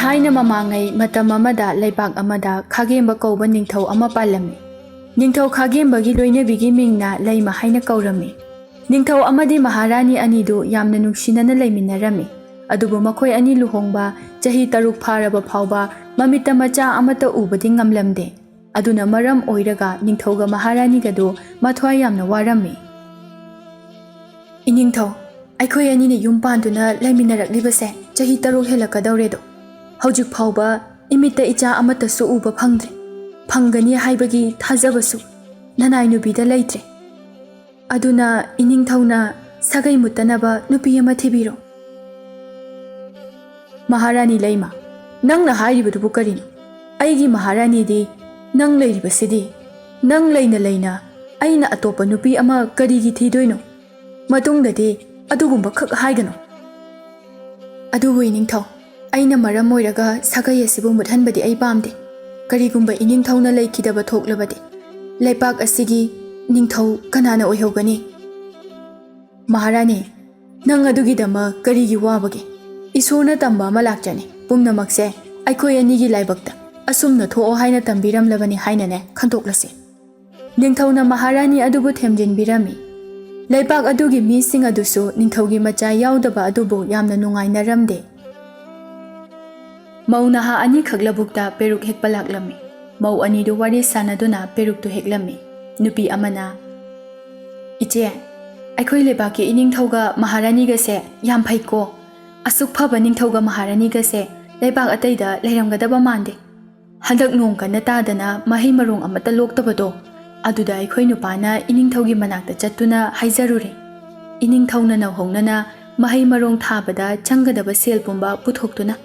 ꯊꯥꯏꯅ ꯃꯃꯥꯡꯉꯩ ꯃꯇꯝ ꯑꯃꯗ ꯂꯩꯕꯥꯛ ꯑꯃꯗ ꯈꯥꯒꯦꯝꯕ ꯀꯧꯕ ꯅꯤꯡꯊꯧ ꯑꯃ ꯄꯥꯜꯂꯝꯃꯤ꯫ ꯅꯤꯡꯊꯧ ꯈꯥꯒꯦꯝꯕꯒꯤ ꯂꯣꯏꯅꯕꯤꯒꯤ ꯃꯤꯡꯅ ꯂꯩꯃ ꯍꯥꯏꯅ ꯀꯧꯔꯝꯃꯤ꯫ ꯅꯤꯡꯊꯧ ꯑꯃꯗꯤ ꯃꯍꯥꯔꯥꯅꯤ ꯑꯅꯤꯗꯨ ꯌꯥꯝꯅ ꯅꯨꯡꯁꯤꯅꯅ ꯂꯩꯃꯤꯟꯅꯔꯝꯃꯤ꯫ ꯑꯗꯨꯕꯨ ꯃꯈꯣꯏ ꯑꯅꯤ ꯂꯨꯍꯣꯡꯕ ꯆꯍꯤ 6 ꯐꯥꯔꯕ ꯐꯥꯎꯕ ꯃꯃꯤꯠꯇ ꯃꯆꯥ ꯑꯃꯠꯇ ꯎꯕꯗꯤ ꯉꯝꯂꯝꯗꯦ꯫ ꯑꯗꯨꯅ ꯃꯔꯝ ꯑꯣꯏꯔꯒ ꯅꯤꯡꯊꯧꯒ ꯃꯍꯥꯔꯥꯅꯤꯒꯗꯨ ꯃꯊ꯭ꯋꯥꯏ ꯌꯥꯝꯅ ꯋꯥꯔꯝꯃꯤ꯫ "ꯏꯅꯤꯡꯊꯧ, ꯑꯩꯈꯣꯏ ꯑꯅꯤꯅ ꯌꯨꯝ ꯄꯥꯟꯗꯨꯅ ꯂꯩꯃꯤꯟꯅꯔꯛꯂꯤꯕꯁꯦ ꯆꯍꯤ 6 ꯍꯦꯜꯂꯛꯀꯗꯧꯔꯦꯗꯣ ꯍꯧꯖꯤꯛ ꯐꯥꯎꯕ ꯏꯃꯤꯠꯇ ꯏꯆꯥ ꯑꯃꯠꯇꯁꯨ ꯎꯕ ꯐꯪꯗ꯭ꯔꯦ꯫ ꯐꯪꯒꯅꯤ ꯍꯥꯏꯕꯒꯤ ꯊꯥꯖꯕꯁꯨ ꯅꯅꯥꯏ ꯅꯨꯄꯤꯗ ꯂꯩꯇ꯭ꯔꯦ꯫ ꯑꯗꯨꯅ ꯏꯅꯤꯡꯊꯧꯅ ꯁꯥꯒꯩ ꯃꯨꯠꯇꯅꯕ ꯅꯨꯄꯤ ꯑꯃ ꯊꯤꯕꯤꯔꯣ." "ꯃꯍꯥꯔꯥꯅꯤ ꯂꯩꯃ, ꯅꯪꯅ ꯍꯥꯏꯔꯤꯕꯗꯨꯕꯨ ꯀꯔꯤꯅꯣ? ꯑꯩꯒꯤ ꯃꯍꯥꯔꯥꯅꯤꯗꯤ ꯅꯪ ꯂꯩꯔꯤꯕꯁꯤꯗꯤ꯫ ꯅꯪ ꯂꯩꯅ ꯂꯩꯅ ꯑꯩꯅ ꯑꯇꯣꯞꯄ ꯅꯨꯄꯤ ꯑꯃ ꯀꯔꯤꯒꯤ ꯊꯤꯗꯣꯏꯅꯣ? ꯃꯇꯨꯡꯗꯗꯤ ꯑꯗꯨꯒꯨꯝꯕ ꯈꯛ ꯍꯥꯏꯒꯅꯨ." "ꯑꯗꯨꯕꯨ ꯏꯅꯤꯡꯊꯧ, ꯑꯩꯅ ꯃꯔꯝ ꯑꯣꯏꯔꯒ ꯁꯥꯒꯩ ꯑꯁꯤꯕꯨ ꯃꯨꯠꯍꯟꯕꯗꯤ ꯑꯩ ꯄꯥꯝꯗꯦ꯫ ꯀꯔꯤꯒꯨꯝꯕ ꯏꯅꯤꯡꯊꯧꯅ ꯂꯩꯈꯤꯗꯕ ꯊꯣꯛꯂꯕꯗꯤ ꯂꯩꯄꯥꯛ ꯑꯁꯤꯒꯤ ꯅꯤꯡꯊꯧ ꯀꯅꯥꯅ ꯑꯣꯏꯍꯧꯒꯅꯤ?" "ꯃꯍꯥꯔꯥꯅꯤ, ꯅꯪ ꯑꯗꯨꯒꯤꯗꯃꯛ ꯀꯔꯤꯒꯤ ꯋꯥꯕꯒꯦ? ꯏꯁꯣꯔꯅ ꯇꯝꯕ ꯑꯃ ꯂꯥꯛꯆꯅꯤ꯫ ꯄꯨꯝꯅꯃꯛꯁꯦ ꯑꯩꯈꯣꯏ ꯑꯅꯤꯒꯤ ꯂꯥꯏꯕꯛꯇ ꯑꯁꯨꯝꯅ ꯊꯣꯛꯑꯣ ꯍꯥꯏꯅ ꯇꯝꯕꯤꯔꯝꯂꯕꯅꯤ ꯍꯥꯏꯅꯅꯦ ꯈꯟꯗꯣꯛꯂꯁꯤ." ꯅꯤꯡꯊꯧꯅ ꯃꯍꯥꯔꯥꯅꯤ ꯑꯗꯨꯕꯨ ꯊꯦꯝꯖꯤꯟꯕꯤꯔꯝꯃꯤ꯫ ꯂꯩꯄꯥꯛ ꯑꯗꯨꯒꯤ ꯃꯤꯁꯤꯡ ꯑꯗꯨꯁꯨ ꯅꯤꯡꯊꯧꯒꯤ ꯃꯆꯥ ꯌꯥꯎꯗꯕ ꯑꯗꯨꯕꯨ ꯌꯥꯝꯅ ꯅꯨꯡꯉꯥꯏꯅꯔꯝꯗꯦ꯫ ꯃꯧ ꯅꯍꯥ ꯑꯅꯤꯈꯛ ꯂꯧꯕꯨꯛꯇ ꯄꯦꯔꯨꯛ ꯍꯦꯛꯄ ꯂꯥꯛꯂꯝꯃꯤ꯫ ꯃꯧ ꯑꯅꯤꯗꯨ ꯋꯥꯔꯤ ꯁꯥꯟꯅꯗꯨꯅ ꯄꯦꯔꯨꯛꯇꯨ ꯍꯦꯛꯂꯝꯃꯤ꯫ ꯅꯨꯄꯤ ꯑꯃꯅ, "ꯏꯆꯦ, ꯑꯩꯈꯣꯏ ꯂꯩꯕꯥꯛꯀꯤ ꯏꯅꯤꯡꯊꯧꯒ ꯃꯍꯥꯔꯥꯅꯤꯒꯁꯦ ꯌꯥꯝ ꯐꯩꯀꯣ꯫ ꯑꯁꯨꯛ ꯐꯕ ꯅꯤꯡꯊꯧꯒ ꯃꯍꯥꯔꯥꯅꯤꯒꯁꯦ ꯂꯩꯕꯥꯛ ꯑꯇꯩꯗ ꯂꯩꯔꯝꯒꯗꯕ ꯃꯥꯟꯗꯦ꯫ ꯍꯟꯗꯛ ꯅꯣꯡ ꯀꯟꯅ ꯇꯥꯗꯅ ꯃꯍꯩ ꯃꯔꯣꯡ ꯑꯃꯠꯇ ꯂꯣꯛꯇꯕꯗꯣ, ꯑꯗꯨꯗ ꯑꯩꯈꯣꯏ ꯅꯨꯄꯥꯅ ꯏꯅꯤꯡꯊꯧꯒꯤ ꯃꯅꯥꯛꯇ ꯆꯠꯇꯨꯅ ꯍꯥꯏꯖꯔꯨꯔꯦ꯫ ꯏꯅꯤꯡꯊꯧꯅ ꯅꯧꯍꯧꯅꯅ ꯃꯍꯩ ꯃꯔꯣꯡ ꯊꯥꯕꯗ ꯆꯪꯒꯗꯕ ꯁꯦꯜ ꯄꯨꯝꯕ ꯄꯨꯊꯣꯛꯇꯨꯅ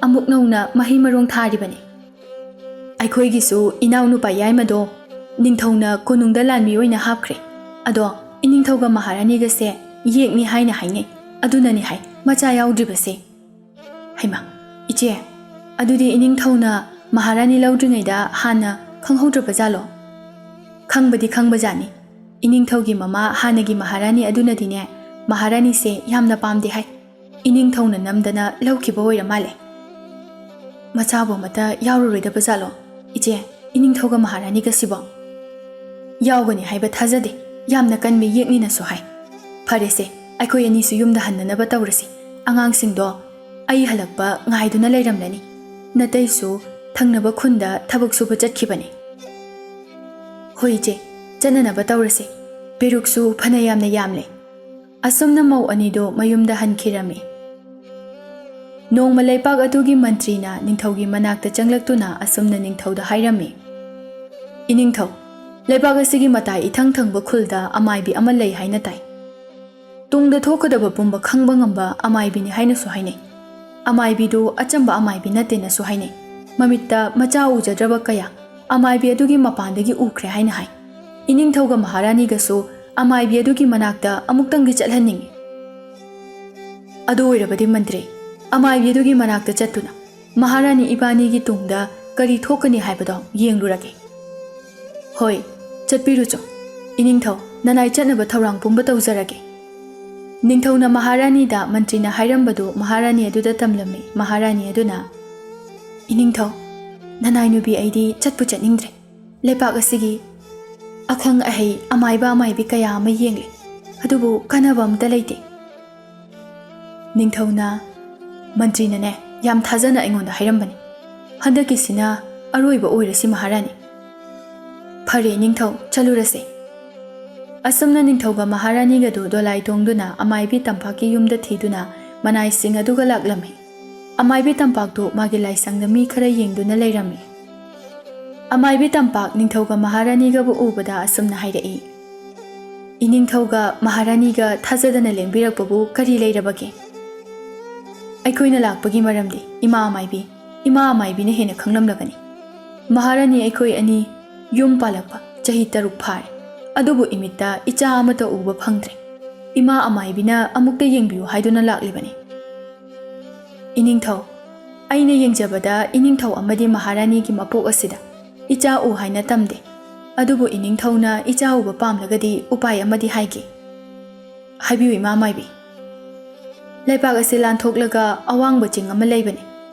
ꯑꯃꯨꯛ ꯅꯧꯅ ꯃꯍꯩ ꯃꯔꯣꯡ ꯊꯥꯔꯤꯕꯅꯤ꯫ ꯑꯩꯈꯣꯏꯒꯤꯁꯨ ꯏꯅꯥꯎꯅꯨꯄꯥ ꯌꯥꯏꯃꯗꯣ ꯅꯤꯡꯊꯧꯅ ꯀꯣꯅꯨꯡꯗ ꯂꯥꯟꯃꯤ ꯑꯣꯏꯅ ꯍꯥꯞꯈ꯭ꯔꯦ꯫ ꯑꯗꯣ ꯏꯅꯤꯡꯊꯧꯒ ꯃꯍꯥꯔꯥꯅꯤꯒꯁꯦ ꯌꯦꯛꯅꯤ ꯍꯥꯏꯅ ꯍꯥꯏꯅꯩ꯫ ꯑꯗꯨꯅꯅꯤ ꯍꯥꯏ ꯃꯆꯥ ꯌꯥꯎꯗ꯭ꯔꯤꯕꯁꯦ." "ꯍꯩꯃꯥ, ꯏꯆꯦ, ꯑꯗꯨꯗꯤ ꯏꯅꯤꯡꯊꯧꯅ ꯃꯍꯥꯔꯥꯅꯤ ꯂꯧꯗ꯭ꯔꯤꯉꯩꯗ ꯍꯥꯟꯅ ꯈꯪꯍꯧꯗ꯭ꯔꯕꯖꯥꯠꯂꯣ?" "ꯈꯪꯕꯗꯤ ꯈꯪꯕꯖꯥꯠꯅꯤ꯫ ꯏꯅꯤꯡꯊꯧꯒꯤ ꯃꯃꯥ ꯍꯥꯟꯅꯒꯤ ꯃꯍꯥꯔꯥꯅꯤ ꯑꯗꯨꯅꯗꯤꯅꯦ ꯃꯍꯥꯔꯥꯅꯤꯁꯦ ꯌꯥꯝꯅ ꯄꯥꯝꯗꯦ ꯍꯥꯏ꯫ ꯏꯅꯤꯡꯊꯧꯅ ꯅꯝꯗꯅ ꯂꯧꯈꯤꯕ ꯑꯣꯏꯔ ꯃꯥꯜꯂꯦ." "ꯃꯆꯥꯕꯨ ꯑꯃꯠꯇ ꯌꯥꯎꯔꯔꯣꯏꯗꯕꯖꯥꯠꯂꯣ ꯏꯆꯦ, ꯏꯅꯤꯡꯊꯧꯒ ꯃꯍꯥꯔꯥꯅꯤꯒꯁꯤꯕꯣ?" "ꯌꯥꯎꯒꯅꯤ ꯍꯥꯏꯕ ꯊꯥꯖꯗꯦ꯫ ꯌꯥꯝꯅ ꯀꯟꯕ ꯌꯦꯛꯅꯤꯅꯁꯨ ꯍꯥꯏ." "ꯐꯔꯦꯁꯦ, ꯑꯩꯈꯣꯏ ꯑꯅꯤꯁꯨ ꯌꯨꯝꯗ ꯍꯟꯅꯅꯕ ꯇꯧꯔꯁꯤ꯫ ꯑꯉꯥꯡꯁꯤꯡꯗꯣ ꯑꯩ ꯍꯜꯂꯛꯄ ꯉꯥꯏꯗꯨꯅ ꯂꯩꯔꯝꯂꯅꯤ꯫ ꯅꯇꯩꯁꯨ ꯊꯪꯅꯕ ꯈꯨꯟꯗ ꯊꯕꯛ ꯁꯨꯕ ꯆꯠꯈꯤꯕꯅꯤ." "ꯍꯣꯏ ꯏꯆꯦ, ꯆꯠꯅꯅꯕ ꯇꯧꯔꯁꯤ꯫ ꯄꯦꯔꯨꯛꯁꯨ ꯐꯅ ꯌꯥꯝꯅ ꯌꯥꯝꯂꯦ." ꯑꯁꯨꯝꯅ ꯃꯧ ꯑꯅꯤꯗꯨ ꯃꯌꯨꯝꯗ ꯍꯟꯈꯤꯔꯝꯃꯤ꯫ ꯅꯣꯡꯃ ꯂꯩꯄꯥꯛ ꯑꯗꯨꯒꯤ ꯃꯟꯇ꯭ꯔꯤꯅ ꯅꯤꯡꯊꯧꯒꯤ ꯃꯅꯥꯛꯇ ꯆꯪꯂꯛꯇꯨꯅ ꯑꯁꯨꯝꯅ ꯅꯤꯡꯊꯧꯗ ꯍꯥꯏꯔꯝꯃꯤ꯫ "ꯏꯅꯤꯡꯊꯧ, ꯂꯩꯄꯥꯛ ꯑꯁꯤꯒꯤ ꯃꯇꯥꯏ ꯏꯊꯪ ꯊꯪꯕ ꯈꯨꯜꯗ ꯑꯃꯥꯏꯕꯤ ꯑꯃ ꯂꯩ ꯍꯥꯏꯅ ꯇꯥꯏ꯫ ꯇꯨꯡꯗ ꯊꯣꯛꯀꯗꯕ ꯄꯨꯝꯕ ꯈꯪꯕ ꯉꯝꯕ ꯑꯃꯥꯏꯕꯤꯅꯤ ꯍꯥꯏꯅꯁꯨ ꯍꯥꯏꯅꯩ꯫ ꯑꯃꯥꯏꯕꯤꯗꯨ ꯑꯆꯝꯕ ꯑꯃꯥꯏꯕꯤ ꯅꯠꯇꯦꯅꯁꯨ ꯍꯥꯏꯅꯩ꯫ ꯃꯃꯤꯠꯇ ꯃꯆꯥ ꯎꯖꯗ꯭ꯔꯕ ꯀꯌꯥ ꯑꯃꯥꯏꯕꯤ ꯑꯗꯨꯒꯤ ꯃꯄꯥꯟꯗꯒꯤ ꯎꯈ꯭ꯔꯦ ꯍꯥꯏꯅ ꯍꯥꯏ꯫ ꯏꯅꯤꯡꯊꯧꯒ ꯃꯍꯥꯔꯥꯅꯤꯒꯁꯨ ꯑꯃꯥꯏꯕꯤ ꯑꯗꯨꯒꯤ ꯃꯅꯥꯛꯇ ꯑꯃꯨꯛꯇꯪꯗꯤ ꯆꯠꯍꯟꯅꯤꯡꯉꯤ." "ꯑꯗꯨ ꯑꯣꯏꯔꯕꯗꯤ ꯃꯟꯇ꯭ꯔꯤ, ꯑꯃꯥꯏꯕꯤ ꯑꯗꯨꯒꯤ ꯃꯅꯥꯛꯇ ꯆꯠꯇꯨꯅ ꯃꯍꯥꯔꯥꯅꯤ ꯏꯕꯥꯅꯤꯒꯤ ꯇꯨꯡꯗ ꯀꯔꯤ ꯊꯣꯛꯀꯅꯤ ꯍꯥꯏꯕꯗꯣ ꯌꯦꯡꯂꯨꯔꯒꯦ." "ꯍꯣꯏ, ꯆꯠꯄꯤꯔꯨꯆꯣ꯫ ꯏꯅꯤꯡꯊꯧ, ꯅꯅꯥꯏ ꯆꯠꯅꯕ ꯊꯧꯔꯥꯡ ꯄꯨꯝꯕ ꯇꯧꯖꯔꯒꯦ." ꯅꯤꯡꯊꯧꯅ ꯃꯍꯥꯔꯥꯅꯤꯗ ꯃꯟꯇ꯭ꯔꯤꯅ ꯍꯥꯏꯔꯝꯕꯗꯨ ꯃꯍꯥꯔꯥꯅꯤ ꯑꯗꯨꯗ ꯇꯝꯂꯝꯃꯤ꯫ ꯃꯍꯥꯔꯥꯅꯤ ꯑꯗꯨꯅ, "ꯏꯅꯤꯡꯊꯧ, ꯅꯅꯥꯏ ꯅꯨꯄꯤ ꯑꯩꯗꯤ ꯆꯠꯄꯨ ꯆꯠꯅꯤꯡꯗ꯭ꯔꯦ꯫ ꯂꯩꯄꯥꯛ ꯑꯁꯤꯒꯤ ꯑꯈꯪ ꯑꯍꯩ ꯑꯃꯥꯏꯕ ꯑꯃꯥꯏꯕꯤ ꯀꯌꯥ ꯑꯃ ꯌꯦꯡꯂꯦ, ꯑꯗꯨꯕꯨ ꯀꯥꯟꯅꯕ ꯑꯃꯇ ꯂꯩꯇꯦ." ꯅꯤꯡꯊꯧꯅ, "ꯃꯟꯇ꯭ꯔꯤꯅꯅꯦ ꯌꯥꯝ ꯊꯥꯖꯅ ꯑꯩꯉꯣꯟꯗ ꯍꯥꯏꯔꯝꯕꯅꯤ꯫ ꯍꯟꯗꯛꯀꯤꯁꯤꯅ ꯑꯔꯣꯏꯕ ꯑꯣꯏꯔꯁꯤ ꯃꯍꯥꯔꯥꯅꯤ." "ꯐꯔꯦ ꯅꯤꯡꯊꯧ, ꯆꯠꯂꯨꯔꯁꯦ." ꯑꯁꯨꯝꯅ ꯅꯤꯡꯊꯧꯒ ꯃꯍꯥꯔꯥꯅꯤꯒꯗꯨ ꯗꯣꯂꯥꯏ ꯇꯣꯡꯗꯨꯅ ꯑꯃꯥꯏꯕꯤ ꯇꯝꯄꯥꯛꯀꯤ ꯌꯨꯝꯗ ꯊꯤꯗꯨꯅ ꯃꯅꯥꯏꯁꯤꯡ ꯑꯗꯨꯒ ꯂꯥꯛꯂꯝꯃꯤ꯫ ꯑꯃꯥꯏꯕꯤ ꯇꯝꯄꯥꯛꯇꯨ ꯃꯥꯒꯤ ꯂꯥꯏꯁꯪꯗ ꯃꯤ ꯈꯔ ꯌꯦꯡꯗꯨꯅ ꯂꯩꯔꯝꯃꯤ꯫ ꯑꯃꯥꯏꯕꯤ ꯇꯝꯄꯥꯛ ꯅꯤꯡꯊꯧꯒ ꯃꯍꯥꯔꯥꯅꯤꯒꯕꯨ ꯎꯕꯗ ꯑꯁꯨꯝꯅ ꯍꯥꯏꯔꯛꯏ꯫ "ꯏꯅꯤꯡꯊꯧꯒ ꯃꯍꯥꯔꯥꯅꯤꯒ ꯊꯥꯖꯗꯅ ꯂꯦꯡꯕꯤꯔꯛꯄꯕꯨ ꯀꯔꯤ ꯂꯩꯔꯕꯒꯦ? ꯑꯩꯈꯣꯏꯅ ꯂꯥꯛꯄꯒꯤ ꯃꯔꯝꯗꯤ ꯏꯃꯥ ꯑꯃꯥꯏꯕꯤꯅ ꯍꯦꯟꯅ ꯈꯪꯂꯝꯂꯒꯅꯤ꯫ ꯃꯍꯥꯔꯥꯅꯤ, ꯑꯩꯈꯣই ꯑꯅꯤ ꯌꯨꯝ ꯄꯥꯜꯂꯛꯄ ꯆꯍꯤ 6 ꯐꯥꯔꯦ꯫ ꯑꯗꯨꯕꯨ ꯏꯃꯤꯠꯇ ꯏꯆꯥ ꯑꯃꯠꯇ ꯎꯕ ꯐꯪꯗ꯭ꯔꯦ꯫ ꯏꯃꯥ ꯑꯃꯥꯏꯕꯤꯅ ꯑꯃꯨꯛꯇ ꯌꯦꯡꯕꯤꯌꯨ ꯍꯥꯏꯗꯨꯅ ꯂꯥꯛꯂꯤꯕꯅꯤ." "ꯏꯅꯤꯡꯊꯧ, ꯑꯩꯅ ꯌꯦꯡꯖꯕꯗ ꯏꯅꯤꯡꯊꯧ ꯑꯃꯗꯤ ꯃꯍꯥꯔꯥꯅꯤꯒꯤ ꯃꯄꯣꯛ ꯑꯁꯤꯗ ꯏꯆꯥ ꯎ ꯍꯥꯏꯅ ꯇꯝꯗꯦ꯫ ꯑꯗꯨꯕꯨ ꯏꯅꯤꯡꯊꯧꯅ ꯏꯆꯥ ꯎꯕ ꯄꯥꯝꯂꯒꯗꯤ ꯎꯄꯥꯏ ꯑꯃꯗꯤ ꯍꯥꯏꯒꯦ." "ꯍꯥꯏꯕꯤꯌꯨ ꯏꯃꯥ ꯑꯃꯥꯏꯕꯤ." "ꯂꯩꯄꯥꯛ ꯑꯁꯤ ꯂꯥꯟꯊꯣꯛꯂꯒ ꯑꯋꯥꯡꯕ ꯆꯤꯡ ꯑꯃ ꯂꯩꯕꯅꯤ꯫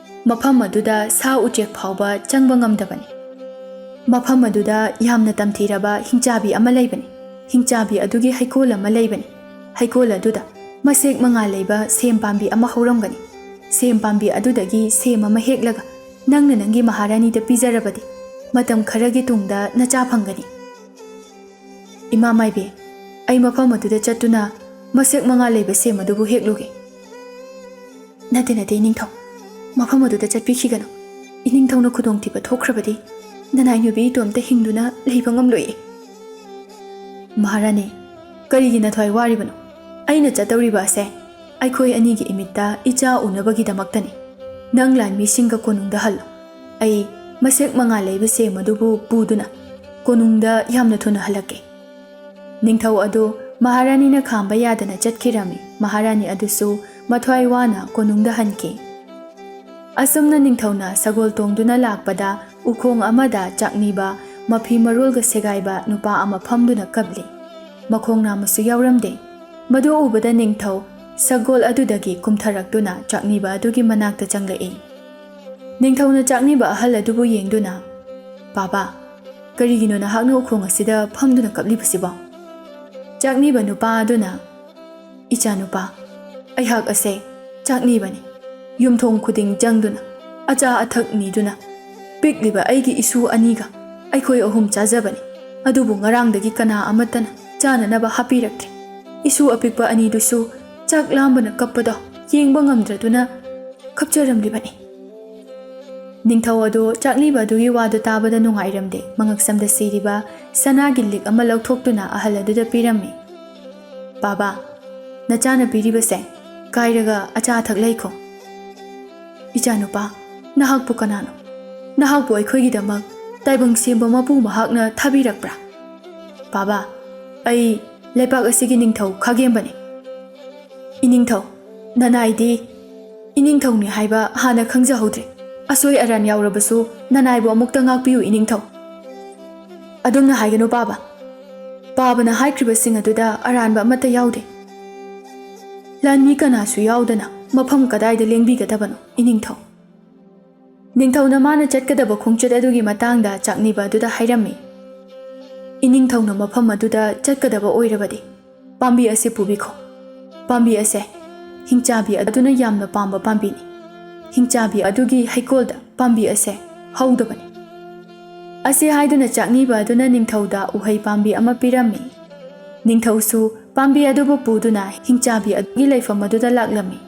ꯃꯐꯝ ꯑꯗꯨꯗ ꯁꯥ ꯎꯆꯦꯛ ꯐꯥꯎꯕ ꯆꯪꯕ ꯉꯝꯗꯕꯅꯤ꯫ ꯃꯐꯝ ꯑꯗꯨꯗ ꯌꯥꯝꯅ ꯇꯝꯊꯤꯔꯕ ꯍꯤꯡꯆꯥꯕꯤ ꯑꯃ ꯂꯩꯕꯅꯤ꯫ ꯍꯤꯡꯆꯥꯕꯤ ꯑꯗꯨꯒꯤ ꯍꯩꯀꯣꯜ ꯑꯃ ꯂꯩꯕꯅꯤ꯫ ꯍꯩꯀꯣꯜ ꯑꯗꯨꯗ ꯃꯁꯦꯛ ꯃꯉꯥ ꯂꯩꯕ ꯁꯦꯝ ꯄꯥꯝꯕꯤ ꯑꯃ ꯍꯧꯔꯝꯒꯅꯤ꯫ ꯁꯦꯝ ꯄꯥꯝꯕꯤ ꯑꯗꯨꯗꯒꯤ ꯁꯦꯝ ꯑꯃ ꯍꯦꯛꯂꯒ ꯅꯪꯅ ꯅꯪꯒꯤ ꯃꯍꯥꯔꯥꯅꯤꯗ ꯄꯤꯖꯔꯕꯗꯤ ꯃꯇꯝ ꯈꯔꯒꯤ ꯇꯨꯡꯗ ꯅꯆꯥ ꯐꯪꯒꯅꯤ꯫ ꯏꯃꯥ ꯃꯥꯏꯕꯤ, ꯑꯩ ꯃꯐꯝ ꯑꯗꯨꯗ ꯆꯠꯇꯨꯅ ꯃꯁꯦꯛ ꯃꯉꯥ ꯂꯩꯕ ꯁꯦꯝ ꯑꯗꯨꯕꯨ ꯍꯦꯛꯂꯨꯒꯦ꯫ ꯅꯠꯇꯦ ꯏꯅꯤꯡꯊꯧ, ꯃꯐꯝ ꯑꯗꯨꯗ ꯆꯠꯄꯤꯈꯤꯒꯅꯨ꯫ ꯏꯅꯤꯡꯊꯧꯅ ꯈꯨꯗꯣꯡꯊꯤꯕ ꯊꯣꯛꯈ꯭ꯔꯕꯗꯤ ꯅꯅꯥꯏ ꯏꯇꯣꯝꯇ ꯍꯤꯡꯗꯨꯅ ꯂꯩꯕ ꯉꯝꯂꯣꯏꯌꯦ꯫ ꯃꯍꯥꯔꯥꯅꯤ, ꯀꯔꯤꯒꯤ ꯅꯊꯋꯥꯏ ꯋꯥꯔꯤꯕꯅꯣ? ꯑꯩꯅ ꯆꯠꯇꯧꯔꯤꯕ ꯑꯁꯦ ꯑꯩꯈꯣꯏ ꯑꯅꯤꯒꯤ ꯏꯃꯤꯠꯇ ꯏꯆꯥ ꯎꯅꯕꯒꯤꯗꯃꯛꯇꯅꯤ꯫ ꯅꯪ ꯂꯥꯟꯃꯤꯁꯤꯡꯒ ꯀꯣꯅꯨꯡꯗ ꯍꯜꯂꯣ꯫ ꯑꯩ ꯃꯁꯦꯛ ꯃꯉꯥ ꯂꯩꯕ ꯁꯦꯝ ꯑꯗꯨꯕꯨ ꯄꯨꯗꯨꯅ ꯀꯣꯅꯨꯡꯗ ꯌꯥꯝꯅ ꯊꯨꯅ ꯍꯜꯂꯛꯀꯦ꯫ ꯅꯤꯡꯊꯧ ꯑꯗꯨ ꯃꯍꯥꯔꯥꯅꯤꯅ ꯈꯥꯝꯕ ꯌꯥꯗꯅ ꯆꯠꯈꯤꯔꯝꯃꯤ꯫ ꯃꯍꯥꯔꯥꯅꯤ ꯑꯗꯨꯁꯨ ꯃꯊ꯭ꯋꯥꯏ ꯋꯥꯅ ꯀꯣꯅꯨꯡꯗ ꯍꯟꯈꯤ꯫ ꯑꯁꯨꯝꯅ ꯅꯤꯡꯊꯧꯅ ꯁꯒꯣꯜ ꯇꯣꯡꯗꯨꯅ ꯂꯥꯛꯄꯗ ꯎꯈꯣꯡ ꯑꯃꯗ ꯆꯥꯛꯅꯤꯕ ꯃꯐꯤ ꯃꯔꯣꯜꯒ ꯁꯦꯒꯥꯏꯕ ꯅꯨꯄꯥ ꯑꯃ ꯐꯝꯗꯨꯅ ꯀꯞꯂꯤ꯫ ꯃꯈꯣꯡ ꯅꯥꯝꯃꯁꯨ ꯌꯥꯎꯔꯝꯗꯦ꯫ ꯃꯗꯨ ꯎꯕꯗ ꯅꯤꯡꯊꯧ ꯁꯒꯣꯜ ꯑꯗꯨꯗꯒꯤ ꯀꯨꯝꯊꯔꯛꯇꯨꯅ ꯆꯥꯛꯅꯤꯕ ꯑꯗꯨꯒꯤ ꯃꯅꯥꯛꯇ ꯆꯪꯂꯛꯏ꯫ ꯅꯤꯡꯊꯧꯅ ꯆꯥꯛꯅꯤꯕ ꯑꯍꯜ ꯑꯗꯨꯕꯨ ꯌꯦꯡꯗꯨꯅ, "ꯕꯥꯕꯥ, ꯀꯔꯤꯒꯤꯅꯣ ꯅꯍꯥꯛꯅ ꯎꯈꯣꯡ ꯑꯁꯤꯗ ꯐꯝꯗꯨꯅ ꯀꯞꯂꯤꯕꯁꯤꯕꯣ?" ꯆꯥꯛꯅꯤꯕ ꯅꯨꯄꯥ ꯑꯗꯨꯅ, "ꯏꯆꯥꯅꯨꯄꯥ, ꯑꯩꯍꯥꯛ ꯑꯁꯦ ꯆꯥꯛꯅꯤꯕꯅꯤ꯫ ꯌꯨꯝꯊꯣꯡ ꯈꯨꯗꯤꯡ ꯆꯪꯗꯨꯅ ꯑꯆꯥ ꯑꯊꯛ ꯅꯤꯗꯨꯅ ꯄꯤꯛꯂꯤꯕ ꯑꯩꯒꯤ ꯏꯁꯨ ꯑꯅꯤꯒ ꯑꯩꯈꯣꯏ ꯑꯍꯨꯝ ꯆꯥꯖꯕꯅꯤ꯫ ꯑꯗꯨꯕꯨ ꯉꯔꯥꯡꯗꯒꯤ ꯀꯅꯥ ꯑꯃꯠꯇꯅ ꯆꯥꯅꯅꯕ ꯍꯥꯞꯄꯤꯔꯛꯇ꯭ꯔꯦ꯫ ꯏꯁꯨ ꯑꯄꯤꯛꯄ ꯑꯅꯤꯗꯨꯁꯨ ꯆꯥꯛ ꯂꯥꯝꯕꯅ ꯀꯞꯄꯗꯣ ꯌꯦꯡꯕ ꯉꯝꯗ꯭ꯔꯗꯨꯅ ꯀꯞꯆꯔꯝꯂꯤꯕꯅꯤ." ꯅꯤꯡꯊꯧ ꯑꯗꯨ ꯆꯥꯛꯅꯤꯕ ꯑꯗꯨꯒꯤ ꯋꯥꯗꯨ ꯇꯥꯕꯗ ꯅꯨꯡꯉꯥꯏꯔꯝꯗꯦ꯫ ꯃꯉꯛꯁꯝꯗ ꯁꯤꯔꯤꯕ ꯁꯅꯥꯒꯤ ꯂꯤꯛ ꯑꯃ ꯂꯧꯊꯣꯛꯇꯨꯅ ꯑꯍꯜ ꯑꯗꯨꯗ ꯄꯤꯔꯝꯃꯤ꯫ "ꯕꯥꯕꯥ, ꯅꯆꯥꯅ ꯄꯤꯔꯤꯕꯁꯦ ꯀꯥꯏꯔꯒ ꯑꯆꯥ ꯑꯊꯛ ꯂꯩꯈꯣ." "ꯏꯆꯥꯅꯨꯄꯥ, ꯅꯍꯥꯛꯄꯨ ꯀꯅꯥꯅꯣ? ꯅꯍꯥꯛꯄꯨ ꯑꯩꯈꯣꯏꯒꯤꯗꯃꯛ ꯇꯥꯏꯕꯪ ꯁꯦꯝꯕ ꯃꯄꯨ ꯃꯍꯥꯛꯅ ꯊꯥꯕꯤꯔꯛꯄ꯭ꯔꯥ?" "ꯕꯥꯕꯥ, ꯑꯩ ꯂꯩꯄꯥꯛ ꯑꯁꯤꯒꯤ ꯅꯤꯡꯊꯧ ꯈꯥꯒꯦꯝꯕꯅꯤ." "ꯏꯅꯤꯡꯊꯧ, ꯅꯅꯥꯏꯗꯤ ꯏꯅꯤꯡꯊꯧꯅꯤ ꯍꯥꯏꯕ ꯍꯥꯟꯅ ꯈꯪꯖꯍꯧꯗ꯭ꯔꯦ꯫ ꯑꯁꯣꯏ ꯑꯔꯥꯟ ꯌꯥꯎꯔꯕꯁꯨ ꯅꯅꯥꯏꯕꯨ ꯑꯃꯨꯛꯇ ꯉꯥꯛꯄꯤꯌꯨ ꯏꯅꯤꯡꯊꯧ." "ꯑꯗꯨꯝꯅ ꯍꯥꯏꯒꯅꯨ ꯕꯥꯕꯥ꯫ ꯕꯥꯕꯥꯅ ꯍꯥꯏꯈ꯭ꯔꯤꯕꯁꯤꯡ ꯑꯗꯨꯗ ꯑꯔꯥꯟꯕ ꯑꯃꯠꯇ ꯌꯥꯎꯗꯦ꯫ ꯂꯥꯟꯃꯤ ꯀꯅꯥꯁꯨ ꯌꯥꯎꯗꯅ ꯃꯐꯝ ꯀꯗꯥꯏꯗ ꯂꯦꯡꯕꯤꯒꯗꯕꯅꯣ ꯏꯅꯤꯡꯊꯧ?" ꯅꯤꯡꯊꯧꯅ ꯃꯥꯅ ꯆꯠꯀꯗꯕ ꯈꯣꯡꯆꯠ ꯑꯗꯨꯒꯤ ꯃꯇꯥꯡꯗ ꯆꯥꯛꯅꯤꯕ ꯑꯗꯨꯗ ꯍꯥꯏꯔꯝꯃꯤ꯫ "ꯏꯅꯤꯡꯊꯧꯅ ꯃꯐꯝ ꯑꯗꯨꯗ ꯆꯠꯀꯗꯕ ꯑꯣꯏꯔꯕꯗꯤ ꯄꯥꯝꯕꯤ ꯑꯁꯤ ꯄꯨꯕꯤꯈꯣ꯫ ꯄꯥꯝꯕꯤ ꯑꯁꯦ ꯍꯤꯡꯆꯥꯕꯤ ꯑꯗꯨꯅ ꯌꯥꯝꯅ ꯄꯥꯝꯕ ꯄꯥꯝꯕꯤꯅꯤ꯫ ꯍꯤꯡꯆꯥꯕꯤ ꯑꯗꯨꯒꯤ ꯍꯩꯀꯣꯜꯗ ꯄꯥꯝꯕꯤ ꯑꯁꯦ ꯍꯧꯗꯕꯅꯤ." ꯑꯁꯤ ꯍꯥꯏꯗꯨꯅ ꯆꯥꯛꯅꯤꯕ ꯑꯗꯨꯅ ꯅꯤꯡꯊꯧꯗ ꯎꯍꯩ ꯄꯥꯝꯕꯤ ꯑꯃ ꯄꯤꯔꯝꯃꯤ꯫ ꯅꯤꯡꯊꯧꯁꯨ ꯄꯥꯝꯕꯤ ꯑꯗꯨꯕꯨ ꯄꯨꯗꯨꯅ ꯍꯤꯡꯆꯥꯕꯤ ꯑꯗꯨꯒꯤ ꯂꯩꯐꯝ ꯑꯗꯨꯗ ꯂꯥꯛꯂꯝꯃꯤ꯫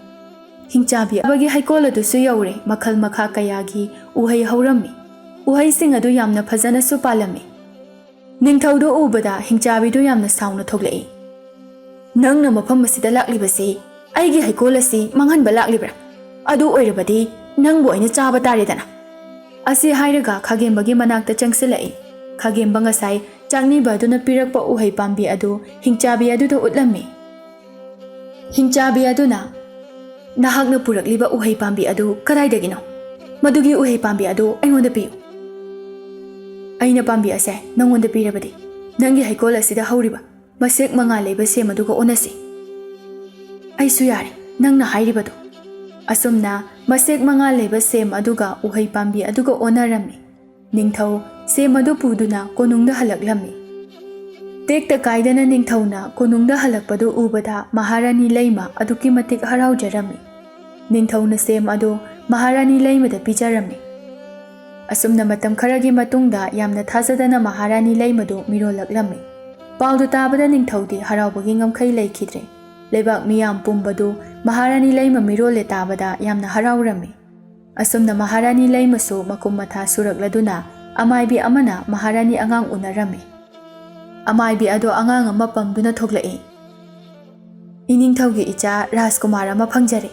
ꯍꯤꯡꯆꯥꯕꯤ ꯑꯃꯒꯤ ꯍꯩꯀꯣꯜ ꯑꯗꯨꯁꯨ ꯌꯧꯔꯦ꯫ ꯃꯈꯜ ꯃꯈꯥ ꯀꯌꯥꯒꯤ ꯎꯍꯩ ꯍꯧꯔꯝꯃꯤ꯫ ꯎꯍꯩꯁꯤꯡ ꯑꯗꯨ ꯌꯥꯝꯅ ꯐꯖꯅꯁꯨ ꯄꯥꯜꯂꯝꯃꯤ꯫ ꯅꯤꯡꯊꯧꯗꯨ ꯎꯕꯗ ꯍꯤꯡꯆꯥꯕꯤꯗꯨ ꯌꯥꯝꯅ ꯁꯥꯎꯅ ꯊꯣꯛꯂꯛꯏ꯫ "ꯅꯪꯅ ꯃꯐꯝ ꯑꯁꯤꯗ ꯂꯥꯛꯂꯤꯕꯁꯤ ꯑꯩꯒꯤ ꯍꯩꯀꯣꯜ ꯑꯁꯤ ꯃꯥꯡꯍꯟꯕ ꯂꯥꯛꯂꯤꯕ꯭ꯔꯥ? ꯑꯗꯨ ꯑꯣꯏꯔꯕꯗꯤ ꯅꯪꯕꯨ ꯑꯩꯅ ꯆꯥꯕ ꯇꯥꯔꯦꯗꯅ." ꯑꯁꯤ ꯍꯥꯏꯔꯒ ꯈꯥꯒꯦꯝꯕꯒꯤ ꯃꯅꯥꯛꯇ ꯆꯪꯁꯤꯜꯂꯛꯏ꯫ ꯈꯥꯒꯦꯝꯕ ꯉꯁꯥꯏ ꯆꯥꯛꯅꯤꯕ ꯑꯗꯨꯅ ꯄꯤꯔꯛꯄ ꯎꯍꯩ ꯄꯥꯝꯕꯤ ꯑꯗꯨ ꯍꯤꯡꯆꯥꯕꯤ ꯑꯗꯨꯗ ꯎꯠꯂꯝꯃꯤ꯫ ꯍꯤꯡꯆꯥꯕꯤ ꯑꯗꯨꯅ, "ꯅꯍꯥꯛꯅ ꯄꯨꯔꯛꯂꯤꯕ ꯎꯍꯩ ꯄꯥꯝꯕꯤ ꯑꯗꯨ ꯀꯗꯥꯏꯗꯒꯤꯅꯣ? ꯃꯗꯨꯒꯤ ꯎꯍꯩ ꯄꯥꯝꯕꯤ ꯑꯗꯨ ꯑꯩꯉꯣꯟꯗ ꯄꯤꯌꯨ." "ꯑꯩꯅ ꯄꯥꯝꯕꯤ ꯑꯁꯦ ꯅꯪꯉꯣꯟꯗ ꯄꯤꯔꯕꯗꯤ ꯅꯪꯒꯤ ꯍꯩꯀꯣꯜ ꯑꯁꯤꯗ ꯍꯧꯔꯤꯕ ꯃꯁꯦꯛ ꯃꯉꯥ ꯂꯩꯕ ꯁꯦꯝ ꯑꯗꯨꯒ ꯑꯣꯟꯅꯁꯤ." "ꯑꯩꯁꯨ ꯌꯥꯔꯦ ꯅꯪꯅ ꯍꯥꯏꯔꯤꯕꯗꯣ." ꯑꯁꯨꯝꯅ ꯃꯁꯦꯛ ꯃꯉꯥ ꯂꯩꯕ ꯁꯦꯝ ꯑꯗꯨꯒ ꯎꯍꯩ ꯄꯥꯝꯕꯤ ꯑꯗꯨꯒ ꯑꯣꯟꯅꯔꯝꯃꯤ꯫ ꯅꯤꯡꯊꯧ ꯁꯦꯝ ꯑꯗꯨ ꯄꯨꯗꯨꯅ ꯀꯣꯅꯨꯡꯗ ꯍꯜꯂꯛꯂꯝꯃꯤ꯫ ꯇꯦꯛꯇ ꯀꯥꯏꯗꯅ ꯅꯤꯡꯊꯧꯅ ꯀꯣꯅꯨꯡꯗ ꯍꯜꯂꯛꯄꯗꯨ ꯎꯕꯗ ꯃꯍꯥꯔꯥꯅꯤ ꯂꯩꯃ ꯑꯗꯨꯛꯀꯤ ꯃꯇꯤꯛ ꯍꯔꯥꯎꯖꯔꯝꯃꯤ꯫ ꯅꯤꯡꯊꯧꯅ ꯁꯦꯝ ꯑꯗꯨ ꯃꯍꯥꯔꯥꯅꯤ ꯂꯩꯃꯗ ꯄꯤꯖꯔꯝꯃꯤ꯫ ꯑꯁꯨꯝꯅ ꯃꯇꯝ ꯈꯔꯒꯤ ꯃꯇꯨꯡꯗ ꯌꯥꯝꯅ ꯊꯥꯖꯗꯅ ꯃꯍꯥꯔꯥꯅꯤ ꯂꯩꯃꯗꯨ ꯃꯤꯔꯣꯜꯂꯛꯂꯝꯃꯤ꯫ ꯄꯥꯎꯗꯨ ꯇꯥꯕꯗ ꯅꯤꯡꯊꯧꯗꯤ ꯍꯔꯥꯎꯕꯒꯤ ꯉꯝꯈꯩ ꯂꯩꯈꯤꯗ꯭ꯔꯦ꯫ ꯂꯩꯕꯥꯛ ꯃꯤꯌꯥꯝ ꯄꯨꯝꯕꯗꯨ ꯃꯍꯥꯔꯥꯅꯤ ꯂꯩꯃ ꯃꯤꯔꯣꯜꯂꯦ ꯇꯥꯕꯗ ꯌꯥꯝꯅ ꯍꯔꯥꯎꯔꯝꯃꯤ꯫ ꯑꯁꯨꯝꯅ ꯃꯍꯥꯔꯥꯅꯤ ꯂꯩꯃꯁꯨ ꯃꯀꯨꯝ ꯃꯊꯥ ꯁꯨꯔꯛꯂꯗꯨꯅ ꯑꯃꯥꯏꯕꯤ ꯑꯃꯅ ꯃꯍꯥꯔꯥꯅꯤ ꯑꯉꯥꯡ ꯎꯅꯔꯝꯃꯤ꯫ ꯑꯃꯥꯏꯕꯤ ꯑꯗꯨ ꯑꯉꯥꯡ ꯑꯃ ꯄꯝꯗꯨꯅ ꯊꯣꯛꯂꯛꯏ꯫ "ꯏꯅꯤꯡꯊꯧꯒꯤ ꯏꯆꯥ ꯔꯥꯖꯀꯨꯃꯥꯔ ꯑꯃ ꯐꯪꯖꯔꯦ."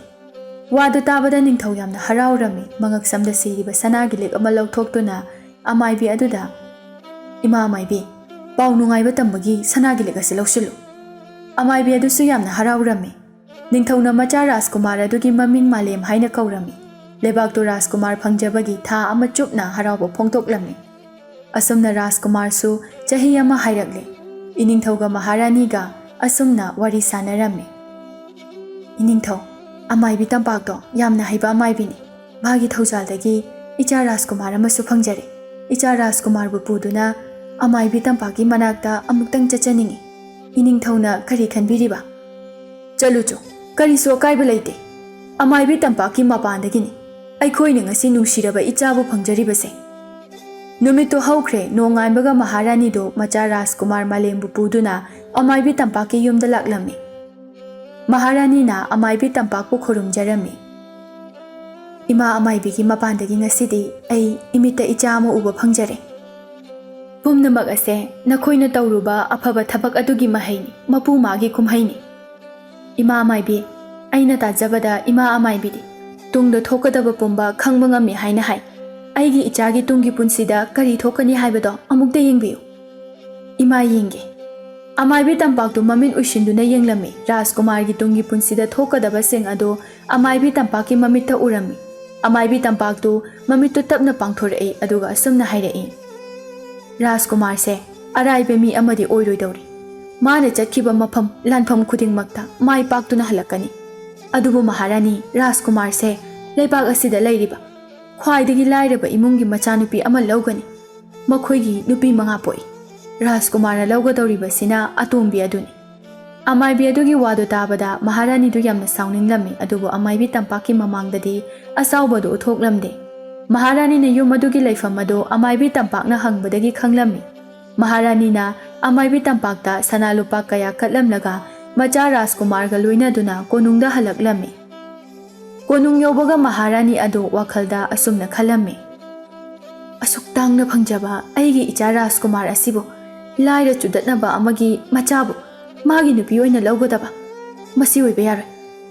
ꯋꯥꯗꯨ ꯇꯥꯕꯗ ꯅꯤꯡꯊꯧ ꯌꯥꯝꯅ ꯍꯔꯥꯎꯔꯝꯃꯤ꯫ ꯃꯉꯛꯁꯝꯗ ꯁꯤꯔꯤꯕ ꯁꯅꯥꯒꯤ ꯂꯤꯛ ꯑꯃ ꯂꯧꯊꯣꯛꯇꯨꯅ ꯑꯃꯥꯏꯕꯤ ꯑꯗꯨꯗ, "ꯏꯃꯥ ꯑꯃꯥꯏꯕꯤ, ꯄꯥꯎ ꯅꯨꯡꯉꯥꯏꯕ ꯇꯝꯕꯒꯤ ꯁꯅꯥꯒꯤ ꯂꯤꯛ ꯑꯁꯤ ꯂꯧꯁꯤꯜꯂꯨ." ꯑꯃꯥꯏꯕꯤ ꯑꯗꯨꯁꯨ ꯌꯥꯝꯅ ꯍꯔꯥꯎꯔꯝꯃꯤ꯫ ꯅꯤꯡꯊꯧꯅ ꯃꯆꯥ ꯔꯥꯖꯀꯨꯃꯥꯔ ꯑꯗꯨꯒꯤ ꯃꯃꯤꯡ ꯃꯥꯂꯦꯝ ꯍꯥꯏꯅ ꯀꯧꯔꯝꯃꯤ꯫ ꯂꯩꯕꯥꯛꯇꯨ ꯔꯥꯖꯀꯨꯃꯥꯔ ꯐꯪꯖꯕꯒꯤ ꯊꯥ ꯑꯃ ꯆꯨꯞꯅ ꯍꯔꯥꯎꯕ ꯐꯣꯡꯗꯣꯛꯂꯝꯃꯤ꯫ ꯑꯁꯨꯝꯅ ꯔꯥꯖꯀꯨꯃꯥꯔꯁꯨ ꯆꯍꯤ ꯑꯃ ꯍꯥꯏꯔꯛꯂꯦ꯫ ꯏꯅꯤꯡꯊꯧꯒ ꯃꯍꯥꯔꯥꯅꯤꯒ ꯑꯁꯨꯝꯅ ꯋꯥꯔꯤ ꯁꯥꯟꯅꯔꯝꯃꯤ꯫ "ꯏꯅꯤꯡꯊꯧ, ꯑꯃꯥꯏꯕꯤ ꯇꯝꯄꯥꯛꯇꯣ ꯌꯥꯝꯅ ꯍꯩꯕ ꯑꯃꯥꯏꯕꯤꯅꯤ꯫ ꯃꯥꯒꯤ ꯊꯧꯖꯥꯜꯗꯒꯤ ꯏꯆꯥ ꯔꯥꯖꯀꯨꯃꯥꯔ ꯑꯃꯁꯨ ꯐꯪꯖꯔꯦ꯫ ꯏꯆꯥ ꯔꯥꯖꯀꯨꯃꯥꯔꯕꯨ ꯄꯨꯗꯨꯅ ꯑꯃꯥꯏꯕꯤ ꯇꯝꯄꯥꯛꯀꯤ ꯃꯅꯥꯛꯇ ꯑꯃꯨꯛꯇꯪ ꯆꯠꯆꯅꯤꯡꯉꯤ꯫ ꯏꯅꯤꯡꯊꯧꯅ ꯀꯔꯤ ꯈꯟꯕꯤꯔꯤꯕ? ꯆꯠꯂꯨꯆꯣ, ꯀꯔꯤꯁꯨ ꯑꯀꯥꯏꯕ ꯂꯩꯇꯦ꯫ ꯑꯃꯥꯏꯕꯤ ꯇꯝꯄꯥꯛꯀꯤ ꯃꯄꯥꯟꯗꯒꯤꯅꯤ ꯑꯩꯈꯣꯏꯅ ꯉꯁꯤ ꯅꯨꯡꯁꯤꯔꯕ ꯏꯆꯥꯕꯨ ꯐꯪꯖꯔꯤꯕꯁꯦ꯫ ꯅꯨꯃꯤꯠꯇꯨ ꯍꯧꯈ꯭ꯔꯦ, ꯅꯣꯡꯉꯥꯟꯕꯒ ꯃꯍꯥꯔꯥꯅꯤꯗꯨ ꯃꯆꯥ ꯔꯥꯖꯀꯨꯃꯥꯔ ꯃꯥꯂꯦꯝꯕꯨ ꯄꯨꯗꯨꯅ ꯑꯃꯥꯏꯕꯤ ꯇꯝꯄꯥꯛꯀꯤ ꯌꯨꯝꯗ ꯂꯥꯛꯂꯝꯃꯤ꯫ ꯃꯍꯥꯔꯥꯅꯤꯅ ꯑꯃꯥꯏꯕꯤ ꯇꯝꯄꯥꯛꯄꯨ ꯈꯨꯔꯨꯝꯖꯔꯝꯃꯤ꯫ ꯏꯃꯥ ꯑꯃꯥꯏꯕꯤꯒꯤ ꯃꯄꯥꯟꯗꯒꯤ ꯉꯁꯤꯗꯤ ꯑꯩ ꯏꯃꯤꯠꯇ ꯏꯆꯥ ꯑꯃ ꯎꯕ ꯐꯪꯖꯔꯦ꯫ ꯄꯨꯝꯅꯃꯛ ꯑꯁꯦ ꯅꯈꯣꯏꯅ ꯇꯧꯔꯨꯕ ꯑꯐꯕ ꯊꯕꯛ ꯑꯗꯨꯒꯤ ꯃꯍꯩꯅꯤ, ꯃꯄꯨ ꯃꯥꯒꯤ ꯀꯨꯝꯍꯩꯅꯤ꯫ ꯏꯃꯥ ꯑꯃꯥꯏꯕꯤ, ꯑꯩꯅ ꯇꯥꯖꯕꯗ ꯏꯃꯥ ꯑꯃꯥꯏꯕꯤꯗꯤ ꯇꯨꯡꯗ ꯊꯣꯛꯀꯗꯕ ꯄꯨꯝꯕ ꯈꯪꯕ ꯉꯝꯃꯤ ꯍꯥꯏꯅ ꯍꯥꯏ꯫ ꯑꯩꯒꯤ ꯏꯆꯥꯒꯤ ꯇꯨꯡꯒꯤ ꯄꯨꯟꯁꯤꯗ ꯀꯔꯤ ꯊꯣꯛꯀꯅꯤ ꯍꯥꯏꯕꯗꯣ ꯑꯃꯨꯛꯇ ꯌꯦꯡꯕꯤꯌꯨ꯫ ꯏꯃꯥ ꯌꯦꯡꯒꯦ꯫ ꯑꯃꯥꯏꯕꯤ ꯇꯝꯄꯥꯛꯇꯨ ꯃꯃꯤꯠ ꯎꯏꯁꯤꯟꯗꯨꯅ ꯌꯦꯡꯂꯝꯃꯤ꯫ ꯔꯥꯖꯀꯨꯃꯥꯔꯒꯤ ꯇꯨꯡꯒꯤ ꯄꯨꯟꯁꯤꯗ ꯊꯣꯛꯀꯗꯕꯁꯤꯡ ꯑꯗꯨ ꯑꯃꯥꯏꯕꯤ ꯇꯝꯄꯥꯛꯀꯤ ꯃꯃꯤꯠꯇ ꯎꯔꯝꯃꯤ꯫ ꯑꯃꯥꯏꯕꯤ ꯇꯝꯄꯥꯛꯇꯨ ꯃꯃꯤꯠꯇꯨ ꯇꯞꯅ ꯄꯥꯡꯊꯣꯔꯛꯏ ꯑꯗꯨꯒ ꯑꯁꯨꯝꯅ ꯍꯥꯏꯔꯛꯏ, ꯔꯥꯖꯀꯨꯃꯥꯔꯁꯦ ꯑꯔꯥꯏꯕ ꯃꯤ ꯑꯃꯗꯤ ꯑꯣꯏꯔꯣꯏꯗꯧꯔꯤ꯫ ꯃꯥꯅ ꯆꯠꯈꯤꯕ ꯃꯐꯝ ꯂꯥꯟꯐꯝ ꯈꯨꯗꯤꯡꯃꯛꯇ ꯃꯥꯏ ꯄꯥꯛꯇꯨꯅ ꯍꯜꯂꯛꯀꯅꯤ꯫ ꯑꯗꯨꯕꯨ ꯃꯍꯥꯔꯥꯅꯤ, ꯔꯥꯖꯀꯨꯃꯥꯔꯁꯦ ꯂꯩꯕꯥꯛ ꯑꯁꯤꯗ ꯂꯩꯔꯤꯕ ꯈ꯭ꯋꯥꯏꯗꯒꯤ ꯂꯥꯏꯔꯕ ꯏꯃꯨꯡꯒꯤ ꯃꯆꯥꯅꯨꯄꯤ ꯑꯃ ꯂꯧꯒꯅꯤ꯫ ꯃꯈꯣꯏꯒꯤ ꯅꯨꯄꯤ 5 ꯄꯣꯛꯏ꯫ ꯔꯥꯖꯀꯨꯃꯥꯔꯅ ꯂꯧꯒꯗꯧꯔꯤꯕꯁꯤꯅ ꯑꯇꯣꯝꯕꯤ ꯑꯗꯨꯅꯤ꯫ ꯑꯃꯥꯏꯕꯤ ꯑꯗꯨꯒꯤ ꯋꯥꯗꯨ ꯇꯥꯕꯗ ꯃꯍꯥꯔꯥꯅꯤꯗꯨ ꯌꯥꯝꯅ ꯁꯥꯎꯅꯤꯡꯂꯝꯃꯤ꯫ ꯑꯗꯨꯕꯨ ꯑꯃꯥꯏꯕꯤ ꯇꯝꯄꯥꯛꯀꯤ ꯃꯃꯥꯡꯗꯗꯤ ꯑꯁꯥꯎꯕꯗꯨ ꯎꯠꯊꯣꯛꯂꯝꯗꯦ꯫ ꯃꯍꯥꯔꯥꯅꯤꯅ ꯌꯨꯝ ꯑꯗꯨꯒꯤ ꯂꯩꯐꯝ ꯑꯗꯨ ꯑꯃꯥꯏꯕꯤ ꯇꯝꯄꯥꯛꯅ ꯍꯪꯕꯗꯒꯤ ꯈꯪꯂꯝꯃꯤ꯫ ꯃꯍꯥꯔꯥꯅꯤꯅ ꯑꯃꯥꯏꯕꯤ ꯇꯝꯄꯥꯛꯇ ꯁꯅꯥ ꯂꯨꯄꯥ ꯀꯌꯥ ꯀꯠꯂꯝꯂꯒ ꯃꯆꯥ ꯔꯥꯖꯀꯨꯃꯥꯔꯒ ꯂꯣꯏꯅꯗꯨꯅ ꯀꯣꯅꯨꯡꯗ ꯍꯜꯂꯛꯂꯝꯃꯤ꯫ ꯀꯣꯅꯨꯡ ꯌꯧꯕꯒ ꯃꯍꯥꯔꯥꯅꯤ ꯑꯗꯨ ꯋꯥꯈꯜꯗ ꯑꯁꯨꯝꯅ ꯈꯜꯂꯝꯃꯤ, ꯑꯁꯨꯛ ꯇꯥꯡꯅ ꯐꯪꯖꯕ ꯑꯩꯒꯤ ꯏꯆꯥ ꯔꯥꯖꯀꯨꯃꯥꯔ ꯑꯁꯤꯕꯨ ꯂꯥꯏꯔ ꯆꯨꯗꯠꯅꯕ ꯑꯃꯒꯤ ꯃꯆꯥꯕꯨ ꯃꯥꯒꯤ ꯅꯨꯄꯤ ꯑꯣꯏꯅ ꯂꯧꯒꯗꯕ? ꯃꯁꯤ ꯑꯣꯏꯕ ꯌꯥꯔꯣꯏ꯫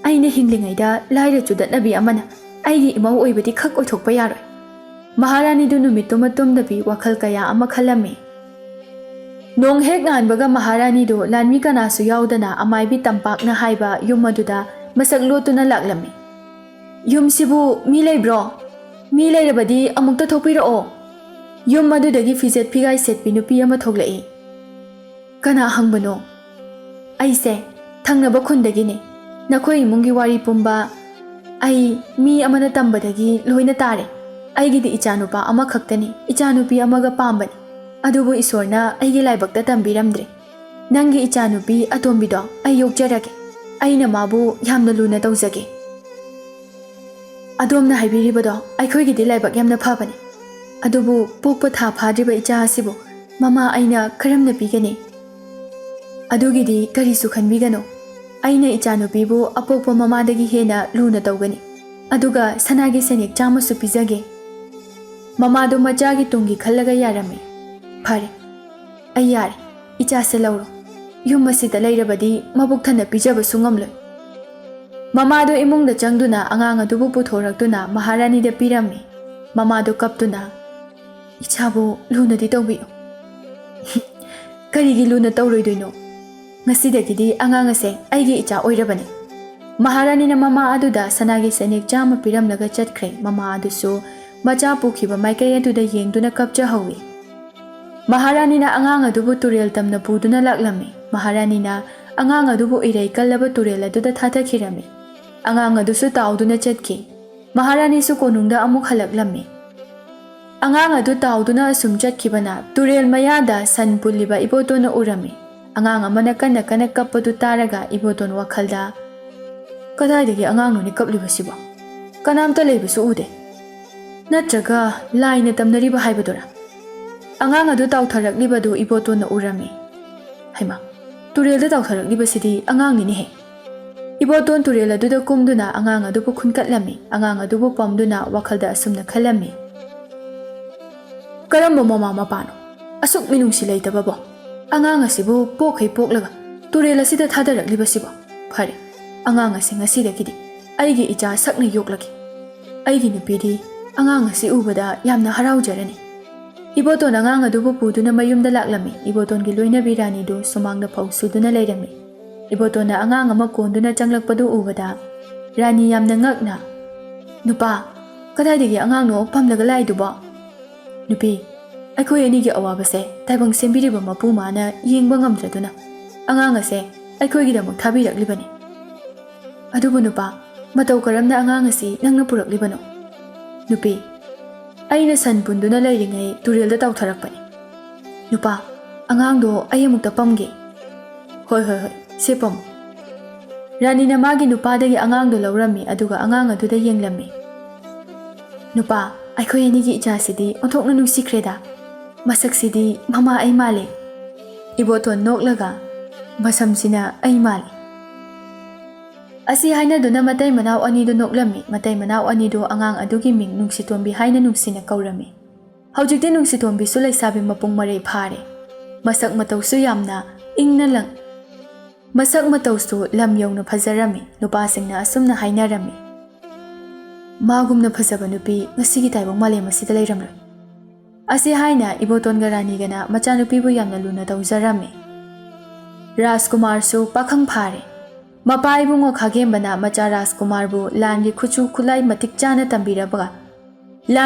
ꯑꯩꯅ ꯍꯤꯡꯂꯤꯉꯩꯗ ꯂꯥꯏꯔ ꯆꯨꯗꯠꯅꯕꯤ ꯑꯃꯅ ꯑꯩꯒꯤ ꯏꯃꯧ ꯑꯣꯏꯕꯗꯤ ꯈꯛ ꯑꯣꯏꯊꯣꯛꯄ ꯌꯥꯔꯣꯏ꯫ ꯃꯍꯥꯔꯥꯅꯤꯗꯨ ꯅꯨꯃꯤꯠꯇꯨꯃ ꯇꯨꯝꯗꯕꯤ ꯋꯥꯈꯜ ꯀꯌꯥ ꯑꯃ ꯈꯜꯂꯝꯃꯤ꯫ ꯅꯣꯡ ꯍꯦꯛ ꯉꯥꯟꯕꯒ ꯃꯍꯥꯔꯥꯅꯤꯗꯨ ꯂꯥꯟꯃꯤ ꯀꯅꯥꯁꯨ ꯌꯥꯎꯗꯅ ꯑꯃꯥꯏꯕꯤ ꯇꯝꯄꯥꯛꯅ ꯍꯥꯏꯕ ꯌꯨꯝ ꯑꯗꯨꯗ ꯃꯁꯛ ꯂꯣꯠꯇꯨꯅ ꯂꯥꯛꯂꯝꯃꯤ꯫ ꯌꯨꯝꯁꯤꯕꯨ ꯃꯤ ꯂꯩꯕ꯭ꯔꯣ? ꯃꯤ ꯂꯩꯔꯕꯗꯤ ꯑꯃꯨꯛꯇ ꯊꯣꯛꯄꯤꯔꯛꯑꯣ꯫ ꯌꯨꯝ ꯑꯗꯨꯗꯒꯤ ꯐꯤꯖꯦꯠ ꯐꯤꯒꯥꯏ ꯁꯦꯠꯄꯤ ꯅꯨꯄꯤ ꯑꯃ ꯊꯣꯛꯂꯛꯏ꯫ ꯀꯅꯥ ꯍꯪꯕꯅꯣ? ꯑꯩꯁꯦ ꯊꯪꯅꯕ ꯈꯨꯟꯗꯒꯤꯅꯦ꯫ ꯅꯈꯣꯏ ꯏꯃꯨꯡꯒꯤ ꯋꯥꯔꯤ ꯄꯨꯝꯕ ꯑꯩ ꯃꯤ ꯑꯃꯅ ꯇꯝꯕꯗꯒꯤ ꯂꯣꯏꯅ ꯇꯥꯔꯦ꯫ ꯑꯩꯒꯤꯗꯤ ꯏꯆꯥꯅꯨꯄꯥ ꯑꯃꯈꯛꯇꯅꯤ, ꯏꯆꯥꯅꯨꯄꯤ ꯑꯃꯒ ꯄꯥꯝꯕꯅꯤ꯫ ꯑꯗꯨꯕꯨ ꯏꯁꯣꯔꯅ ꯑꯩꯒꯤ ꯂꯥꯏꯕꯛꯇ ꯇꯝꯕꯤꯔꯝꯗ꯭ꯔꯦ꯫ ꯅꯪꯒꯤ ꯏꯆꯥꯅꯨꯄꯤ ꯑꯇꯣꯝꯕꯤꯗꯣ ꯑꯩ ꯌꯣꯛꯆꯔꯒꯦ꯫ ꯑꯩꯅ ꯃꯥꯕꯨ ꯌꯥꯝꯅ ꯂꯨꯅ ꯇꯧꯖꯒꯦ꯫ ꯑꯗꯣꯝꯅ ꯍꯥꯏꯕꯤꯔꯤꯕꯗꯣ ꯑꯩꯈꯣꯏꯒꯤꯗꯤ ꯂꯥꯏꯕꯛ ꯌꯥꯝꯅ ꯐꯕꯅꯤ꯫ ꯑꯗꯨꯕꯨ ꯄꯣꯛꯄ ꯊꯥ ꯐꯥꯗ꯭ꯔꯤꯕ ꯏꯆꯥ ꯑꯁꯤꯕꯨ ꯃꯃꯥ ꯑꯩꯅ ꯀꯔꯝꯅ ꯄꯤꯒꯅꯤ? ꯑꯗꯨꯒꯤꯗꯤ ꯀꯔꯤꯁꯨ ꯈꯟꯕꯤꯒꯅꯨ꯫ ꯑꯩꯅ ꯏꯆꯥꯅꯨꯄꯤꯕꯨ ꯑꯄꯣꯛꯄ ꯃꯃꯥꯗꯒꯤ ꯍꯦꯟꯅ ꯂꯨꯅ ꯇꯧꯒꯅꯤ꯫ ꯑꯗꯨꯒ ꯁꯅꯥꯒꯤ ꯁꯦꯅꯦꯛ 100ꯁꯨ ꯄꯤꯖꯒꯦ꯫ ꯃꯃꯥꯗꯨ ꯃꯆꯥꯒꯤ ꯇꯨꯡꯒꯤ ꯈꯜꯂꯒ ꯌꯥꯔꯝꯃꯤ꯫ ꯐꯔꯦ, ꯑꯩ ꯌꯥꯔꯦ꯫ ꯏꯆꯥꯁꯦ ꯂꯧꯔꯣ꯫ ꯌꯨꯝ ꯑꯁꯤꯗ ꯂꯩꯔꯕꯗꯤ ꯃꯕꯨꯛ ꯊꯟꯅ ꯄꯤꯖꯕꯁꯨ ꯉꯝꯂꯣꯏ꯫ ꯃꯃꯥꯗꯨ ꯏꯃꯨꯡꯗ ꯆꯪꯗꯨꯅ ꯑꯉꯥꯡ ꯑꯗꯨꯕు ꯄꯨꯊꯣꯔꯛꯇꯨꯅ ꯃꯍꯥꯔꯥꯅꯤꯗ ꯄꯤꯔꯝꯃꯤ꯫ ꯃꯃꯥꯗꯨ ꯀꯞꯇꯨꯅ, ꯏꯆꯥꯕꯨ ꯂꯨꯅꯗꯤ ꯇꯧꯕꯤꯌꯨ꯫ ꯀꯔꯤꯒꯤ ꯂꯨꯅ ꯇꯧꯔꯣꯏꯗꯣꯏꯅꯣ? ꯉꯁꯤꯗꯒꯤꯗꯤ ꯑꯉꯥꯡ ꯑꯁꯦ ꯑꯩꯒꯤ ꯏꯆꯥ ꯑꯣꯏꯔꯕꯅꯤ꯫ ꯃꯍꯥꯔꯥꯅꯤꯅ ꯃꯃꯥ ꯑꯗꯨꯗ ꯁꯅꯥꯒꯤ ꯁꯦꯅꯦꯛ 100 ꯄꯤꯔꯝꯂꯒ ꯆꯠꯈ꯭ꯔꯦ꯫ ꯃꯃꯥ ꯑꯗꯨꯁꯨ ꯃꯆꯥ ꯄꯨꯈꯤꯕ ꯃꯥꯏꯀꯩ ꯑꯗꯨꯗ ꯌꯦꯡꯗꯨꯅ ꯀꯞꯆꯍꯧꯏ꯫ ꯃꯍꯥꯔꯥꯅꯤꯅ ꯑꯉꯥꯡ ꯑꯗꯨꯕꯨ ꯇꯨꯔꯦꯜ ꯇꯝꯅ ꯄꯨꯗꯨꯅ ꯂꯥꯛꯂꯝꯃꯤ꯫ ꯃꯍꯥꯔꯥꯅꯤꯅ ꯑꯉꯥꯡ ꯑꯗꯨꯕు ꯏꯔꯩ ꯀꯜꯂꯕ ꯇꯨꯔꯦꯜ ꯑꯗꯨꯗ ꯊꯥꯊꯈꯤꯔꯝꯃꯤ꯫ ꯑꯉꯥꯡ ꯑꯗꯨꯁꯨ ताउदुना चटकी। महारानीसु कोनुंगदा अमुक हलकलम्मी। अंगांग अदु ताउदुना असुम चटकीबना तुरेल मयादा सन पुल्लिबा इबोतोना उरम्मी। अंगांग अमना कन्ना कन्ना कप्पदु तारगा इबोतोन वखलदा कदाइदगी अंगांगनोनि कपलिबसिबो कनामता लेबसु उदे नत्रगा लाइना तमनरिबा हाइबदोरा। अंगांग अदु ताउथरकलिबदु इबोतोना उरम्मी। हैमा तुरेलदा ताउथरकलिबसिदि अंगांगनिने। इबोतोन तुरेल अदुदा कुमदुना अंगांग अदुबु खुनकटलम्मी। अंगांग अदुबु पमदुना वखलदा असुमना खलम्मी। करम्बा ममा मपानो असुक मिनुंगसि लैतबबो अंगांग असिबु पोखै पोकलगा तुरेल असिदा थादरकलिबसिबो फरे अंगांग असि ngasiदगिदि अैगी इचा सकना योक्लगे। अैगी नुपीदि अंगांग असि उबदा यामना हराउजरनि। इबोतोन अंगांग अदुबु पुदुना मयुमदा लाक्लम्मी। इबोतोनगी लोइनबि रानीदु सुमांगदा फौसुदुना लैरम्मी। इबोतोना अंगांग अमा कोंदुना चंगलकपदु उबदा रानी यामना ngakना नुपा कदाइदगी अंगांगनो फमलगा लाइदुबो नुपी अैखोय अनिगी अवाबसे ताइबंग सेंबिरिबा मपुमाना येंगबा ngamद्रदुना अंगांग असे अैखोयगिदमक थाबिरकलिबनि। अदुबु नुपा मतौ करमना अंगांग असि नंगना पुरकलिबनो ꯅꯨꯄꯤ, ꯑꯩꯅ ꯁꯟ ꯄꯨꯟꯗꯨꯅ ꯂꯩꯔꯤꯉꯩ ꯇꯨꯔꯦꯜꯗ ꯇꯥꯎꯊꯔꯛꯄꯅꯤ꯫ ꯅꯨꯄꯥ, ꯑꯉꯥꯡꯗꯣ ꯑꯩ ꯑꯃꯨꯛꯇ ꯄꯝꯒꯦ꯫ ꯍꯣꯏ, ꯁꯦ ꯄꯝꯃꯨ꯫ ꯔꯥꯅꯤꯅ ꯃꯥꯒꯤ ꯅꯨꯄꯥꯗꯒꯤ ꯑꯉꯥꯡꯗꯣ ꯂꯧꯔꯝꯃꯤ ꯑꯗꯨꯒ ꯑꯉꯥꯡ ꯑꯗꯨꯗ ꯌꯦꯡꯂꯝꯃꯤ꯫ ꯅꯨꯄꯥ, ꯑꯩꯈꯣꯏ ꯑꯅꯤꯒꯤ ꯏꯆꯥꯁꯤꯗꯤ ꯑꯣꯟꯊꯣꯛꯅ ꯅꯨꯡꯁꯤꯈ꯭ꯔꯦꯗ꯫ ꯃꯁꯛꯁꯤꯗꯤ ꯃꯃꯥ ꯑꯩ ꯃꯥꯜꯂꯦ꯫ ꯏꯕꯣꯇꯣꯟ ꯅꯣꯛꯂꯒ, ꯃꯁꯝꯁꯤꯅ ꯑꯩ ꯃꯥꯜꯂꯤ꯫ ꯑꯁꯤ ꯍꯥꯏꯅꯗꯨꯅ ꯃꯇꯩ ꯃꯅꯥꯎ ꯑꯅꯤꯗꯨ ꯅꯣꯛꯂꯝꯃꯤ꯫ ꯃꯇꯩ ꯃꯅꯥꯎ ꯑꯅꯤꯗꯨ ꯑꯉꯥꯡ ꯑꯗꯨꯒꯤ ꯃꯤꯡ ꯅꯨꯡꯁꯤꯇꯣꯟꯕꯤ ꯍꯥꯏꯅ ꯅꯨꯡꯁꯤꯅ ꯀꯧꯔꯝꯃꯤ꯫ ꯍꯧꯖꯤꯛꯇꯤ ꯅꯨꯡꯁꯤꯇꯣꯟꯕꯤꯁꯨ ꯂꯩꯁꯥꯕꯤ ꯃꯄꯨꯡ ꯃꯔꯩ ꯐꯥꯔꯦ꯫ ꯃꯁꯛ ꯃꯇꯧꯁꯨ ꯌꯥꯝꯅ ꯃꯁꯛ ꯃꯇꯧꯁꯨ ꯂꯝ ꯌꯧꯅ ꯐꯖꯔꯝꯃꯤ꯫ ꯅꯨꯄꯥꯁꯤꯡꯅ ꯑꯁꯨꯝꯅ ꯍꯥꯏꯅꯔꯝꯃꯤ, ꯃꯥꯒꯨꯝꯅ ꯐꯖꯕ ꯅꯨꯄꯤ ꯉꯁꯤꯒꯤ ꯇꯥꯏꯕꯪ ꯃꯥꯂꯦꯝ ꯑꯁꯤꯗ ꯂꯩꯔꯝꯂꯣꯏ꯫ ꯑꯁꯤ ꯍꯥꯏꯅ ꯏꯕꯣꯇꯣꯟꯒ ꯔꯥꯅꯤꯒꯅ ꯃꯆꯥꯅꯨꯄꯤꯕꯨ ꯌꯥꯝꯅ ꯂꯨꯅ ꯇꯧꯖꯔꯝꯃꯤ꯫ ꯔꯥꯖꯀꯨꯃꯥꯔꯁꯨ ꯄꯥꯈꯪ ꯐꯥꯔꯦ꯫ ꯃꯄꯥ ꯏꯕꯨꯡꯉꯣ ꯈꯥꯒꯦꯝꯕꯅ ꯃꯆꯥ ꯔꯥꯖꯀꯨꯃꯥꯔꯕꯨ ꯂꯥꯟꯒꯤ ꯈꯨꯠꯁꯨ ꯈꯨꯠꯂꯥꯏ ꯃꯇꯤꯛ ꯆꯥꯅ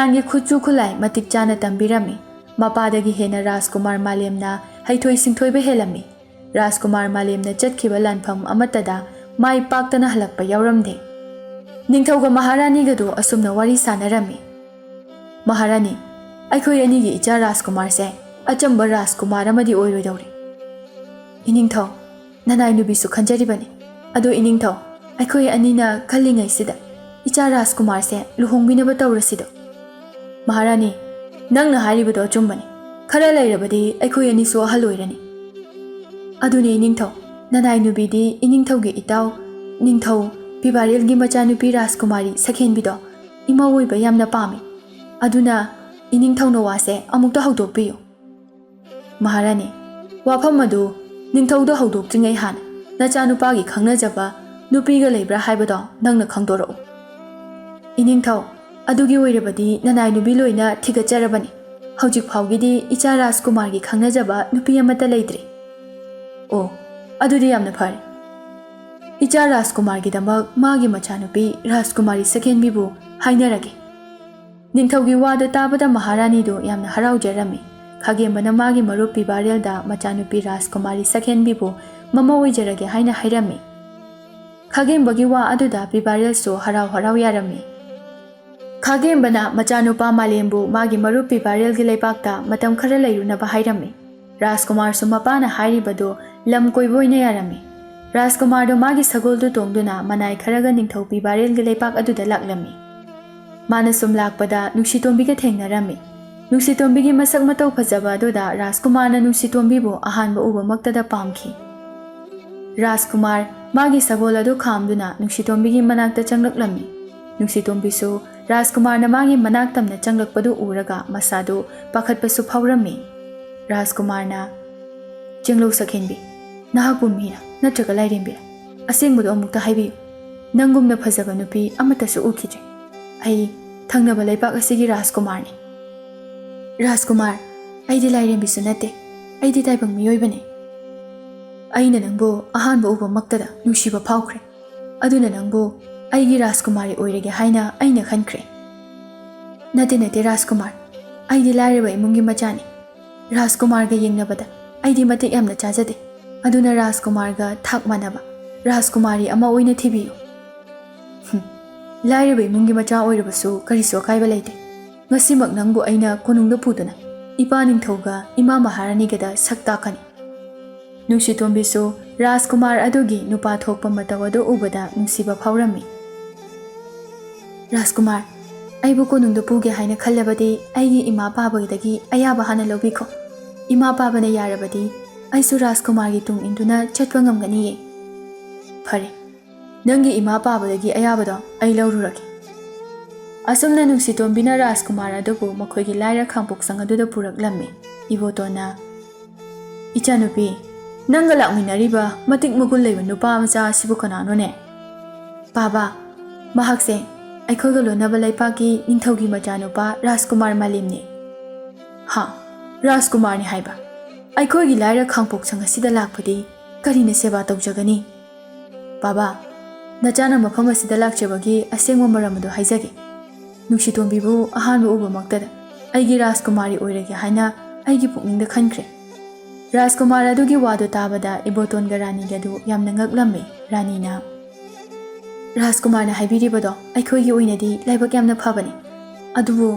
ꯇꯝꯕꯤꯔꯝꯃꯤ꯫ ꯃꯄꯥꯗꯒꯤ ꯍꯦꯟꯅ ꯔꯥꯖꯀꯨꯃꯥꯔ ꯃꯥꯂꯦꯝꯅ ꯍꯩꯊꯣꯏ ꯁꯤꯡꯊꯣꯏꯕ ꯍꯦꯜꯂꯝꯃꯤ꯫ ꯔꯥꯖꯀꯨꯃꯥꯔ ꯃꯥꯂꯦꯝꯅ ꯆꯠꯈꯤꯕ ꯂꯥꯟꯐꯝ ꯑꯃꯠꯇꯗ ꯃꯥꯏ ꯄꯥꯛꯇꯅ ꯍꯜꯂꯛꯄ ꯌꯥꯎꯔꯝꯗꯦ꯫ ꯅꯤꯡꯊꯧꯒ ꯃꯍꯥꯔꯥꯅꯤꯒꯗꯨ ꯑꯁꯨꯝꯅ ꯋꯥꯔꯤ ꯁꯥꯅꯔꯝꯃꯤ꯫ ꯃꯍꯥꯔꯥꯅꯤ, ꯑꯩꯈꯣꯏ ꯑꯅꯤꯒꯤ ꯏꯆꯥ ꯔꯥꯖꯀꯨꯃꯥꯔꯁꯦ ꯑꯆꯝꯕ ꯔꯥꯖꯀꯨꯃꯥꯔ ꯑꯃꯗꯤ ꯑꯣꯏꯔꯣꯏꯗꯧꯔꯤ꯫ ꯏꯅꯤꯡꯊꯧ, ꯅꯅꯥꯏꯅꯨꯕꯤꯁꯨ ꯈꯟꯖꯔꯤꯕꯅꯤ꯫ ꯑꯗꯣ ꯏꯅꯤꯡꯊꯧ, ꯑꯩꯈꯣꯏ ꯑꯅꯤꯅ ꯈꯜꯂꯤꯉꯩꯁꯤꯗ ꯏꯆꯥ ꯔꯥꯖꯀꯨꯃꯥꯔꯁꯦ ꯂꯨꯍꯣꯡꯕꯤꯅꯕ ꯇꯧꯔꯁꯤꯗꯣ꯫ ꯃꯍꯥꯔꯥꯅꯤ, ꯅꯪꯅ ꯍꯥꯏꯔꯤꯕꯗꯣ ꯑꯆꯨꯝꯕꯅꯤ꯫ ꯈꯔ ꯂꯩꯔꯕꯗꯤ ꯑꯩꯈꯣꯏ ꯑꯅꯤꯁꯨ ꯑꯍꯜ ꯑꯣꯏꯔꯅꯤ꯫ ꯑꯗꯨꯅꯦ ꯏꯅꯤꯡꯊꯧ, ꯅꯅꯥꯏꯅꯨꯕꯤꯗꯤ ꯏꯅꯤꯡꯊꯧꯒꯤ ꯏꯇꯥꯎ ꯅꯤꯡꯊꯧ ꯄꯤꯕꯥꯔꯦꯜꯒꯤ ꯃꯆꯥꯅꯨꯄꯤ ꯔꯥꯖꯀꯨꯃꯥꯔꯤ ꯁꯈꯦꯟꯕꯤꯗꯣ ꯏꯃꯧ ꯑꯣꯏꯕ ꯌꯥꯝꯅ ꯄꯥꯝꯃꯤ꯫ ꯑꯗꯨꯅ ꯏꯅꯤꯡꯊꯧꯅ ꯋꯥꯁꯦ ꯑꯃꯨꯛꯇ ꯍꯧꯗꯣꯛꯄꯤꯌꯨ꯫ ꯃꯍꯥꯔꯥꯅꯤ, ꯋꯥꯐꯝ ꯑꯗꯨ ꯅꯤꯡꯊꯧꯗ ꯍꯧꯗꯣꯛꯇ꯭ꯔꯤꯉꯩ ꯍꯥꯟꯅ ꯅꯆꯥꯅꯨꯄꯥꯒꯤ ꯈꯪꯅꯖꯕ ꯅꯨꯄꯤꯒ ꯂꯩꯕ꯭ꯔꯥ ꯍꯥꯏꯕꯗꯣ ꯅꯪꯅ ꯈꯪꯗꯣꯔꯛꯎ꯫ ꯏꯅꯤꯡꯊꯧ, ꯑꯗꯨꯒꯤ ꯑꯣꯏꯔꯕꯗꯤ ꯅꯅꯥꯏꯅꯨꯕꯤ ꯂꯣꯏꯅ ꯊꯤꯒꯠꯆꯔꯕꯅꯤ꯫ ꯍꯧꯖꯤꯛ ꯐꯥꯎꯒꯤꯗꯤ ꯏꯆꯥ ꯔꯥꯖꯀꯨꯃꯥꯔꯒꯤ ꯈꯪꯅꯖꯕ ꯅꯨꯄꯤ ꯑꯃꯠꯇ ꯂꯩꯇ꯭ꯔꯤ꯫ ꯑꯣ, ꯑꯗꯨꯗꯤ ꯌꯥꯝꯅ ꯐꯔꯦ꯫ ꯏꯆꯥ ꯔꯥꯖꯀꯨꯃꯥꯔꯒꯤꯗꯃꯛ ꯃꯥꯒꯤ ꯃꯆꯥꯅꯨꯄꯤ ꯔꯥꯖꯀꯨꯃꯥꯔꯤ ꯁꯈꯦꯟꯕꯤꯕꯨ ꯍꯥꯏꯅꯔꯒꯦ꯫ ꯅꯤꯡꯊꯧꯒꯤ ꯋꯥꯗꯨ ꯇꯥꯕꯗ ꯃꯍꯥꯔꯥꯅꯤꯗꯨ ꯌꯥꯝꯅ ꯍꯔꯥꯎꯖꯔꯝꯃꯤ꯫ ꯈꯥꯒꯦꯝꯕꯅ ꯃꯥꯒꯤ ꯃꯔꯨꯞ ꯄꯤꯕꯥꯔꯦꯜꯗ ꯃꯆꯥꯅꯨꯄꯤ ꯔꯥꯖꯀꯨꯃꯥꯔꯤ ꯁꯈꯦꯟꯕꯤꯕꯨ ꯃꯃꯧ ꯑꯣꯏꯖꯔꯒꯦ ꯍꯥꯏꯅ ꯍꯥꯏꯔꯝꯃꯤ꯫ ꯈꯥꯒꯦꯝꯕꯒꯤ ꯋꯥ ꯑꯗꯨꯗ ꯄꯤꯕꯥꯔꯦꯜꯁꯨ ꯍꯔꯥꯎ ꯌꯥꯔꯝꯃꯤ꯫ ꯈꯥꯒꯦꯝꯕꯅ ꯃꯆꯥꯅꯨꯄꯥ ꯃꯥꯂꯦꯝꯕꯨ ꯃꯥꯒꯤ ꯃꯔꯨꯞ ꯄꯤꯕꯥꯔꯦꯜꯒꯤ ꯂꯩꯄꯥꯛꯇ ꯃꯇꯝ ꯈꯔ ꯂꯩꯔꯨꯅꯕ ꯍꯥꯏꯔꯝꯃꯤ꯫ ꯔꯥꯖꯀꯨꯃꯥꯔꯁꯨ ꯃꯄꯥꯅ ꯍꯥꯏꯔꯤꯕꯗꯨ ꯂꯝ ꯀꯣꯏꯕ ꯑꯣꯏꯅ ꯌꯥꯔꯝꯃꯤ꯫ ꯔꯥꯖꯀꯨꯃꯥꯔꯗꯨ ꯃꯥꯒꯤ ꯁꯒꯣꯜꯗꯨ ꯇꯣꯡꯗꯨꯅ ꯃꯅꯥꯏ ꯈꯔꯒ ꯅꯤꯡꯊꯧ ꯄꯤꯕꯥꯔꯦꯜꯒꯤ ꯂꯩꯄꯥꯛ ꯑꯗꯨꯗ ꯂꯥꯛꯂꯝꯃꯤ꯫ ꯃꯥꯅ ꯁꯨꯝ ꯂꯥꯛꯄꯗ ꯅꯨꯡꯁꯤꯇꯣꯟꯕꯤꯒ ꯊꯦꯡꯅꯔꯝꯃꯤ꯫ ꯅꯨꯡꯁꯤꯇꯣꯟꯕꯤꯒꯤ ꯃꯁꯛ ꯃꯇꯧ ꯐꯖꯕ ꯑꯗꯨꯗ ꯔꯥꯖꯀꯨꯃꯥꯔꯅ ꯅꯨꯡꯁꯤꯇꯣꯟꯕꯤꯕꯨ ꯑꯍꯥꯟꯕ ꯎꯕꯃꯛꯇꯗ ꯄꯥꯝꯈꯤ꯫ ꯔꯥꯖꯀꯨꯃꯥꯔ ꯃꯥꯒꯤ ꯁꯒꯣꯜ ꯑꯗꯨ ꯈꯥꯝꯗꯨꯅ ꯅꯨꯡꯁꯤꯇꯣꯟꯕꯤꯒꯤ ꯃꯅꯥꯛꯇ ꯆꯪꯂꯛꯂꯝꯃꯤ꯫ ꯅꯨꯡꯁꯤꯇꯣꯟꯕꯤꯁꯨ ꯔꯥꯖꯀꯨꯃꯥꯔꯅ ꯃꯥꯒꯤ ꯃꯅꯥꯛ ꯇꯝꯅ ꯆꯪꯂꯛꯄꯗꯨ ꯎꯔꯒ ꯃꯁꯥꯗꯨ ꯄꯥꯈꯠꯄꯁꯨ ꯐꯥꯎꯔꯝꯃꯤ꯫ ꯔꯥꯖꯀꯨꯃꯥꯔꯅ, ꯆꯦꯡꯂꯧ ꯁꯈꯦꯟꯕꯤ, ꯅꯍꯥꯛꯄꯨ ꯃꯤꯔꯥ ꯅꯠꯇ꯭ꯔꯒ ꯂꯥꯏꯔꯦꯝꯕꯤꯔꯥ? ꯑꯁꯦꯡꯕꯗꯣ ꯑꯃꯨꯛꯇ ꯍꯥꯏꯕꯤꯌꯨ꯫ ꯅꯪꯒꯨꯝꯅ ꯐꯖꯕ ꯅꯨꯄꯤ ꯑꯃꯠꯇꯁꯨ ꯎꯈꯤꯗ꯭ꯔꯤ꯫ ꯑꯩ ꯊꯪꯅꯕ ꯂꯩꯄꯥꯛ ꯑꯁꯤꯒꯤ ꯔꯥꯖꯀꯨꯃꯥꯔꯅꯤ꯫ ꯔꯥꯖꯀꯨꯃꯥꯔ, ꯑꯩꯗꯤ ꯂꯥꯏꯔꯦꯝꯕꯤꯁꯨ ꯅꯠꯇꯦ꯫ ꯑꯩꯗꯤ ꯇꯥꯏꯕꯪ ꯃꯤꯑꯣꯏꯕꯅꯤ꯫ ꯑꯩꯅ ꯅꯪꯕꯨ ꯑꯍꯥꯟꯕ ꯎꯕꯃꯛꯇꯗ ꯅꯨꯡꯁꯤꯕ ꯐꯥꯎꯈ꯭ꯔꯦ꯫ ꯑꯗꯨꯅ ꯅꯪꯕꯨ ꯑꯩꯒꯤ ꯔꯥꯖꯀꯨꯃꯥꯔꯤ ꯑꯣꯏꯔꯒꯦ ꯍꯥꯏꯅ ꯑꯩꯅ ꯈꯟꯈ꯭ꯔꯦ꯫ ꯅꯠꯇꯦ ꯔꯥꯖꯀꯨꯃꯥꯔ, ꯑꯩꯗꯤ ꯂꯥꯏꯔꯕ ꯏꯃꯨꯡꯒꯤ ꯃꯆꯥꯅꯤ꯫ ꯔꯥꯖꯀꯨꯃꯥꯔꯒ ꯌꯦꯡꯅꯕꯗ ꯑꯩꯗꯤ ꯃꯇꯤꯛ ꯌꯥꯝꯅ ꯆꯥꯖꯗꯦ꯫ ꯑꯗꯨꯅ ꯔꯥꯖꯀꯨꯃꯥꯔꯒ ꯊꯥꯛ ꯃꯥꯟꯅꯕ ꯔꯥꯖꯀꯨꯃꯥꯔꯤ ꯑꯃ ꯑꯣꯏꯅ ꯊꯤꯕꯤꯌꯨ꯫ ꯂꯥꯏꯔꯕ ꯏꯃꯨꯡꯒꯤ ꯃꯆꯥ ꯑꯣꯏꯔꯕꯁꯨ ꯀꯔꯤꯁꯨ ꯑꯀꯥꯏꯕ ꯂꯩꯇꯦ꯫ ꯉꯁꯤꯃꯛ ꯅꯪꯕꯨ ꯑꯩꯅ ꯀꯣꯅꯨꯡꯗ ꯄꯨꯗꯨꯅ ꯏꯄꯥ ꯅꯤꯡꯊꯧꯒ ꯏꯃꯥ ꯃꯍꯥꯔꯥꯅꯤꯒꯗ ꯁꯛ ꯇꯥꯛꯀꯅꯤ꯫ ꯅꯨꯡꯁꯤꯇꯣꯟꯕꯤꯁꯨ ꯔꯥꯖꯀꯨꯃꯥꯔ ꯑꯗꯨꯒꯤ ꯅꯨꯄꯥ ꯊꯣꯛꯄ ꯃꯇꯧ ꯑꯗꯨ ꯎꯕꯗ ꯅꯨꯡꯁꯤꯕ ꯐꯥꯎꯔꯝꯃꯤ꯫ ꯔꯥꯖꯀꯨꯃꯥꯔ, ꯑꯩꯕꯨ ꯀꯣꯅꯨꯡꯗ ꯄꯨꯒꯦ ꯍꯥꯏꯅ ꯈꯜꯂꯕꯗꯤ ꯑꯩꯒꯤ ꯏꯃꯥ ꯄꯥꯕꯗꯒꯤ ꯑꯌꯥꯕ ꯍꯥꯟꯅ ꯂꯧꯕꯤꯈꯣ꯫ ꯏꯃꯥ ꯄꯥꯕꯅ ꯌꯥꯔꯕꯗꯤ ꯑꯩꯁꯨ ꯔꯥꯖꯀꯨꯃꯥꯔꯒꯤ ꯇꯨꯡ ꯏꯟꯗꯨꯅ ꯆꯠꯄ ꯉꯝꯒꯅꯤꯌꯦ꯫ ꯐꯔꯦ, ꯅꯪꯒꯤ ꯏꯃꯥ ꯄꯥꯕꯗꯒꯤ ꯑꯌꯥꯕꯗꯣ ꯑꯩ ꯂꯧꯔꯨꯔꯒꯦ꯫ ꯑꯁꯨꯝꯅ ꯅꯨꯡꯁꯤꯇꯣꯟꯕꯤꯅ ꯔꯥꯖꯀꯨꯃꯥꯔ ꯑꯗꯨꯕꯨ ꯃꯈꯣꯏꯒꯤ ꯂꯥꯏꯔ ꯈꯥꯡꯄꯣꯛꯁꯪ ꯑꯗꯨꯗ ꯄꯨꯔꯛꯂꯝꯃꯤ꯫ ꯏꯕꯣꯇꯣꯟꯅ, ꯏꯆꯥꯅꯨꯄꯤ, ꯅꯪꯒ ꯂꯥꯛꯃꯤꯟꯅꯔꯤꯕ ꯃꯇꯤꯛ ꯃꯒꯨꯟ ꯂꯩꯕ ꯅꯨꯄꯥ ꯃꯆꯥ ꯑꯁꯤꯕꯨ ꯀꯅꯥꯅꯣꯅꯦ? ꯄꯥꯕꯥ, ꯃꯍꯥꯛꯁꯦ ꯑꯩꯈꯣꯏꯒ ꯂꯣꯟꯅꯕ ꯂꯩꯄꯥꯛꯀꯤ ꯅꯤꯡꯊꯧꯒꯤ ꯃꯆꯥꯅꯨꯄꯥ ꯔꯥꯖꯀꯨꯃꯥꯔ ꯃꯥꯂꯦꯝꯅꯤ꯫ ꯍꯥ, ꯔꯥꯖꯀꯨꯃꯥꯔꯅꯤ ꯍꯥꯏꯕ? ꯑꯩꯈꯣꯏꯒꯤ ꯂꯥꯏꯔ ꯈꯥꯡꯄꯣꯛꯁꯪ ꯑꯁꯤꯗ ꯂꯥꯛꯄꯗꯤ ꯀꯔꯤꯅ ꯁꯦꯕꯥ ꯇꯧꯖꯒꯅꯤ? ꯕꯥꯕꯥ, ꯅꯆꯥꯅ ꯃꯐꯝ ꯑꯁꯤꯗ ꯂꯥꯛꯆꯕꯒꯤ ꯑꯁꯦꯡꯕ ꯃꯔꯝ ꯑꯗꯨ ꯍꯥꯏꯖꯒꯦ꯫ ꯅꯨꯡꯁꯤꯇꯣꯟꯕꯤꯕꯨ ꯑꯍꯥꯟꯕ ꯎꯕꯃꯛꯇꯗ ꯑꯩꯒꯤ ꯔꯥꯖꯀꯨꯃꯥꯔꯤ ꯑꯣꯏꯔꯒꯦ ꯍꯥꯏꯅ ꯑꯩꯒꯤ ꯄꯨꯛꯅꯤꯡꯗ ꯈꯟꯈ꯭ꯔꯦ꯫ ꯔꯥꯖꯀꯨꯃꯥꯔ ꯑꯗꯨꯒꯤ ꯋꯥꯗꯨ ꯇꯥꯕꯗ ꯏꯕꯣꯇꯣꯟꯒ ꯔꯥꯅꯤꯒꯗꯨ ꯌꯥꯝꯅ ꯉꯛꯂꯝꯃꯤ꯫ ꯔꯥꯅꯤꯅ, ꯔꯥꯖꯀꯨꯃꯥꯔꯅ ꯍꯥꯏꯕꯤꯔꯤꯕꯗꯣ ꯑꯩꯈꯣꯏꯒꯤ ꯑꯣꯏꯅꯗꯤ ꯂꯥꯏꯕꯛ ꯌꯥꯝꯅ ꯐꯕꯅꯤ꯫ ꯑꯗꯨꯕꯨ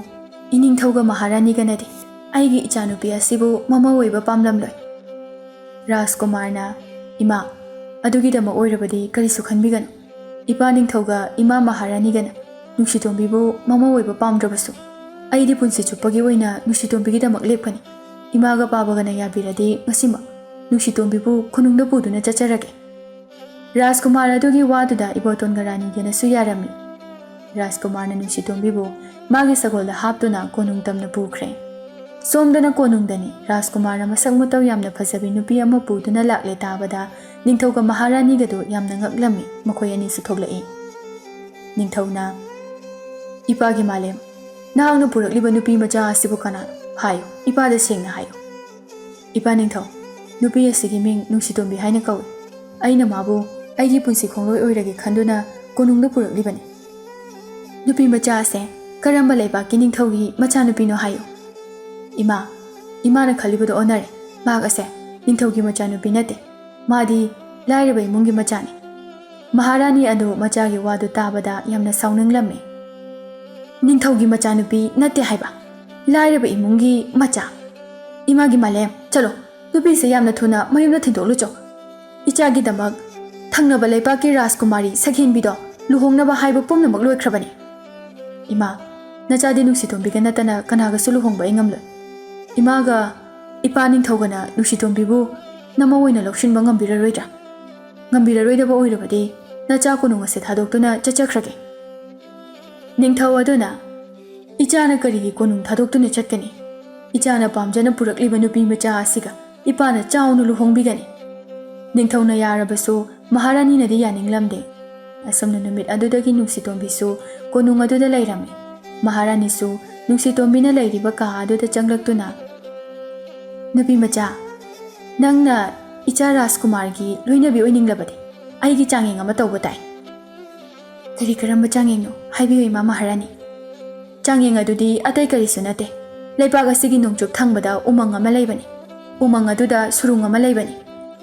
ꯏꯅꯤꯡꯊꯧꯒ ꯃꯍꯥꯔꯥꯅꯤꯒꯅꯗꯤ ꯑꯩꯒꯤ ꯏꯆꯥꯅꯨꯄꯤ ꯑꯁꯤꯕꯨ ꯃꯃꯧ ꯑꯣꯏꯕ ꯄꯥꯝꯂꯝꯂꯣꯏ꯫ ꯔꯥꯖꯀꯨꯃꯥꯔꯅ ꯏꯃꯥ ꯑꯗꯨꯒꯤꯗꯃꯛ ꯑꯣꯏꯔꯕꯗꯤ ꯀꯔꯤꯁꯨ ꯈꯟꯕꯤꯒꯅꯨ꯫ ꯏꯄꯥ ꯅꯤꯡꯊꯧꯒ ꯏꯃꯥ ꯃꯍꯥꯔꯥꯅꯤꯒꯅ ꯅꯨꯡꯁꯤꯇꯣꯝꯕꯤꯕꯨ ꯃꯃꯧ ꯑꯣꯏꯕ ꯄꯥꯝꯗ꯭ꯔꯕꯁꯨ ꯑꯩꯗꯤ ꯄꯨꯟꯁꯤ ꯆꯨꯞꯄꯒꯤ ꯑꯣꯏꯅ ꯅꯨꯡꯁꯤꯇꯣꯝꯕꯤꯒꯤꯗꯃꯛ ꯂꯦꯞꯀꯅꯤ꯫ ꯏꯃꯥꯒ ꯄꯥꯕꯒꯅ ꯌꯥꯕꯤꯔꯗꯤ ꯉꯁꯤꯃꯛ ꯅꯨꯡꯁꯤꯇꯣꯝꯕꯤꯕꯨ ꯈꯨꯅꯨꯡꯗ ꯄꯨꯗꯨꯅ ꯆꯠꯆꯔꯒꯦ꯫ ꯔꯥꯖꯀꯨꯃꯥꯔ ꯑꯗꯨꯒꯤ ꯋꯥꯗꯨꯗ ꯏꯕꯣꯇꯣꯟꯒ ꯔꯥꯅꯤꯒꯅꯁꯨ ꯌꯥꯔꯝꯃꯤ꯫ ꯔꯥꯖꯀꯨꯃꯥꯔꯅ ꯅꯨꯡꯁꯤꯇꯣꯝꯕꯤꯕꯨ ꯃꯥꯒꯤ ꯁꯒꯣꯜꯗ ꯍꯥꯞꯇꯨꯅ ꯀꯣꯅꯨꯡ ꯇꯝꯅ ꯄꯨꯈ꯭ꯔꯦ꯫ ꯁꯣꯝꯗꯅ ꯀꯣꯅꯨꯡꯗꯅꯤ ꯔꯥꯖꯀꯨꯃꯥꯔꯅ ꯃꯁꯛ ꯃꯇꯧ ꯌꯥꯝꯅ ꯐꯖꯕꯤ ꯅꯨꯄꯤ ꯑꯃ ꯄꯨꯗꯨꯅ ꯂꯥꯛꯂꯦ ꯇꯥꯕꯗ ꯅꯤꯡꯊꯧꯒ ꯃꯍꯥꯔꯥꯅꯤꯒꯗꯨ ꯌꯥꯝꯅ ꯉꯛꯂꯝꯃꯤ꯫ ꯃꯈꯣꯏ ꯑꯅꯤꯁꯨ ꯊꯣꯛꯂꯛꯏ꯫ ꯅꯤꯡꯊꯧꯅ ꯏꯄꯥꯒꯤ ꯃꯥꯂꯦꯝ, ꯅꯍꯥꯛꯅ ꯄꯨꯔꯛꯂꯤꯕ ꯅꯨꯄꯤ ꯃꯆꯥ ꯑꯁꯤꯕꯨ ꯀꯅꯥꯅꯣ? ꯍꯥꯏꯌꯨ, ꯏꯄꯥꯗ ꯁꯦꯡꯅ ꯍꯥꯏꯌꯨ꯫ ꯏꯄꯥ ꯅꯤꯡꯊꯧ, ꯅꯨꯄꯤ ꯑꯁꯤꯒꯤ ꯃꯤꯡ ꯅꯨꯡꯁꯤꯇꯣꯝꯕꯤ ꯍꯥꯏꯅ ꯀꯧꯏ꯫ ꯑꯩꯅ ꯃꯥꯕꯨ ꯑꯩꯒꯤ ꯄꯨꯟꯁꯤ ꯈꯣꯡꯂꯣꯏ ꯑꯣꯏꯔꯒꯦ ꯈꯟꯗꯨꯅ ꯀꯣꯅꯨꯡꯗ ꯄꯨꯔꯛꯂꯤꯕꯅꯤ꯫ ꯅꯨꯄꯤ ꯃꯆꯥ ꯑꯁꯦ ꯀꯔꯝꯕ ꯂꯩꯕꯥꯛꯀꯤ ꯅꯤꯡꯊꯧꯒꯤ ꯃꯆꯥꯅꯨꯄꯤꯅꯣ ꯍꯥꯏꯌꯨ꯫ ꯏꯃꯥ, ꯏꯃꯥꯅ ꯈꯜꯂꯤꯕꯗꯣ ꯑꯣꯟꯅꯔꯦ꯫ ꯃꯍꯥꯛ ꯑꯁꯦ ꯅꯤꯡꯊꯧꯒꯤ ꯃꯆꯥꯅꯨꯄꯤ ꯅꯠꯇꯦ, ꯃꯥꯗꯤ ꯂꯥꯏꯔꯕ ꯏꯃꯨꯡꯒꯤ ꯃꯆꯥꯅꯤ꯫ ꯃꯍꯥꯔꯥꯅꯤ ꯑꯗꯨ ꯃꯆꯥꯒꯤ ꯋꯥꯗꯨ ꯇꯥꯕꯗ ꯌꯥꯝꯅ ꯁꯥꯎꯅꯤꯡꯂꯝꯃꯤ꯫ ꯅꯤꯡꯊꯧꯒꯤ ꯃꯆꯥꯅꯨꯄꯤ ꯅꯠꯇꯦ ꯍꯥꯏꯕ, ꯂꯥꯏꯔꯕ ꯏꯃꯨꯡꯒꯤ ꯃꯆꯥ? ꯏꯃꯥꯒꯤ ꯃꯥꯂꯦꯝ, ꯆꯠꯂꯣ, ꯅꯨꯄꯤꯁꯦ ꯌꯥꯝꯅ ꯊꯨꯅ ꯃꯌꯨꯝꯗ ꯊꯤꯟꯗꯣꯛꯂꯨ ꯆꯣ꯫ ꯏꯆꯥꯒꯤꯗꯃꯛ ꯊꯪꯅꯕ ꯂꯩꯕꯥꯛꯀꯤ ꯔꯥꯖꯀꯨꯃꯥꯔꯤ ꯁꯛꯍꯦꯟꯕꯤꯗꯣ ꯂꯨꯍꯣꯡꯅꯕ ꯍꯥꯏꯕ ꯄꯨꯝꯅꯃꯛ ꯂꯣꯏꯈ꯭ꯔꯕꯅꯤ꯫ ꯏꯃꯥ, ꯅꯆꯥꯗꯤ ꯅꯨꯡꯁꯤꯇꯣꯝꯕꯤꯒ ꯅꯠꯇꯅ ꯀꯅꯥꯒꯁꯨ ꯂꯨꯍꯣꯡꯕ ꯑꯩ ꯉꯝꯂꯣꯏ꯫ ꯏꯃꯥꯒ ꯏꯄꯥ ꯅꯤꯡꯊꯧꯒꯅ ꯅꯨꯡꯁꯤꯇꯣꯝꯕꯤꯕꯨ ꯅꯃꯧ ꯑꯣꯏꯅ ꯂꯧꯁꯤꯟꯕ ꯉꯝꯕꯤꯔꯔꯣꯏꯗ꯭ꯔꯥ? ꯉꯝꯕꯤꯔꯔꯣꯏꯗꯕ ꯑꯣꯏꯔꯕꯗꯤ ꯅꯆꯥ ꯀꯣꯅꯨꯡ ꯑꯁꯦ ꯊꯥꯗꯣꯛꯇꯨꯅ ꯆꯠꯆꯈ꯭ꯔꯒꯦ꯫ ꯅꯤꯡꯊꯧ ꯑꯗꯨꯅ ꯏꯆꯥꯅ ꯀꯔꯤꯒꯤ ꯀꯣꯅꯨꯡ ꯊꯥꯗꯣꯛꯇꯨꯅ ꯆꯠꯀꯅꯤ? ꯏꯆꯥꯅ ꯄꯥꯝꯖꯅ ꯄꯨꯔꯛꯂꯤꯕ ꯅꯨꯄꯤ ꯃꯆꯥ ꯑꯁꯤꯒ ꯏꯄꯥꯅ ꯆꯥꯎꯅ ꯂꯨꯍꯣꯡꯕꯤꯒꯅꯤ꯫ ꯅꯤꯡꯊꯧꯅ ꯌꯥꯔꯕꯁꯨ ꯃꯍꯥꯔꯥꯅꯤꯅꯗꯤ ꯌꯥꯅꯤꯡꯂꯝꯗꯦ꯫ ꯑꯁꯨꯝꯅ ꯅꯨꯃꯤꯠ ꯑꯗꯨꯗꯒꯤ ꯅꯨꯡꯁꯤꯇꯣꯝꯕꯤꯁꯨ ꯀꯣꯅꯨꯡ ꯑꯗꯨꯗ ꯂꯩꯔꯝꯃꯤ꯫ ꯃꯍꯥꯔꯥꯅꯤꯁꯨ ꯅꯨꯡꯁꯤꯇꯣꯝꯕꯤꯅ ꯂꯩꯔꯤꯕ ꯀꯥ ꯑꯗꯨꯗ ꯆꯪꯂꯛꯇꯨꯅ ꯅꯨꯄꯤ ꯃꯆꯥ, ꯅꯪꯅ ꯏꯆꯥ ꯔꯥꯖꯀꯨꯃꯥꯔꯒꯤ ꯂꯣꯏꯅꯕꯤ ꯑꯣꯏꯅꯤꯡꯂꯕꯗꯤ ꯑꯩꯒꯤ ꯆꯥꯡꯌꯦꯡ ꯑꯃ ꯇꯧꯕ ꯇꯥꯏ꯫ ꯀꯔꯤ ꯀꯔꯝꯕ ꯆꯥꯡꯌꯦꯡꯅꯣ? ꯍꯥꯏꯕꯤꯌꯨ ꯏꯃꯥ ꯃꯍꯥꯔꯥꯅꯤ꯫ ꯆꯥꯡꯌꯦꯡ ꯑꯗꯨꯗꯤ ꯑꯇꯩ ꯀꯔꯤꯁꯨ ꯅꯠꯇꯦ꯫ ꯂꯩꯕꯥꯛ ꯑꯁꯤꯒꯤ ꯅꯣꯡꯆꯨꯞ ꯊꯪꯕꯗ ꯎꯃꯪ ꯑꯃ ꯂꯩꯕꯅꯤ꯫ ꯎꯃꯪ ꯑꯗꯨꯗ ꯁꯨꯔꯨꯡ ꯑꯃ ꯂꯩꯕꯅꯤ꯫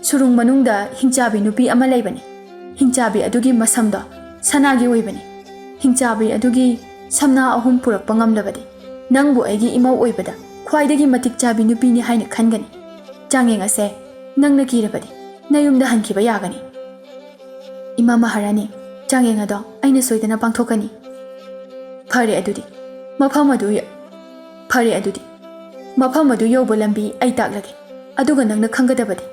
ꯁꯨꯔꯨꯡ ꯃꯅꯨꯡꯗ ꯍꯤꯡꯆꯥꯕꯤ ꯅꯨꯄꯤ ꯑꯃ ꯂꯩꯕꯅꯤ꯫ ꯍꯤꯡꯆꯥꯕꯤ ꯑꯗꯨꯒꯤ ꯃꯁꯝꯗꯣ ꯁꯅꯥꯒꯤ ꯑꯣꯏꯕꯅꯤ꯫ ꯍꯤꯡꯆꯥꯕꯤ ꯑꯗꯨꯒꯤ ꯁꯝꯅꯥ 3 ꯄꯨꯔꯛꯄ ꯉꯝꯂꯕꯗꯤ ꯅꯪꯕꯨ ꯑꯩꯒꯤ ꯏꯃꯧ ꯑꯣꯏꯕꯗ ꯈ꯭ꯋꯥꯏꯗꯒꯤ ꯃꯇꯤꯛ ꯆꯥꯕꯤ ꯅꯨꯄꯤꯅꯤ ꯍꯥꯏꯅ ꯈꯟꯒꯅꯤ꯫ ꯆꯥꯡꯌꯦꯡ ꯑꯁꯦ ꯅꯪꯅ ꯀꯤꯔꯕꯗꯤ ꯅꯌꯨꯝꯗ ꯍꯟꯈꯤꯕ ꯌꯥꯒꯅꯤ꯫ ꯏꯃꯥ ꯃꯍꯥꯔꯥꯅꯤ, ꯆꯥꯡꯌꯦꯡ ꯑꯗꯣ ꯑꯩꯅ ꯁꯣꯏꯗꯅ ꯄꯥꯡꯊꯣꯛꯀꯅꯤ꯫ ꯐꯔꯦ ꯑꯗꯨꯗꯤ ꯃꯐꯝ ꯑꯗꯨ ꯌꯧꯕ ꯂꯝꯕꯤ ꯑꯩ ꯇꯥꯛꯂꯒꯦ꯫ ꯑꯗꯨꯒ ꯅꯪꯅ ꯈꯪꯒꯗꯕꯗꯤ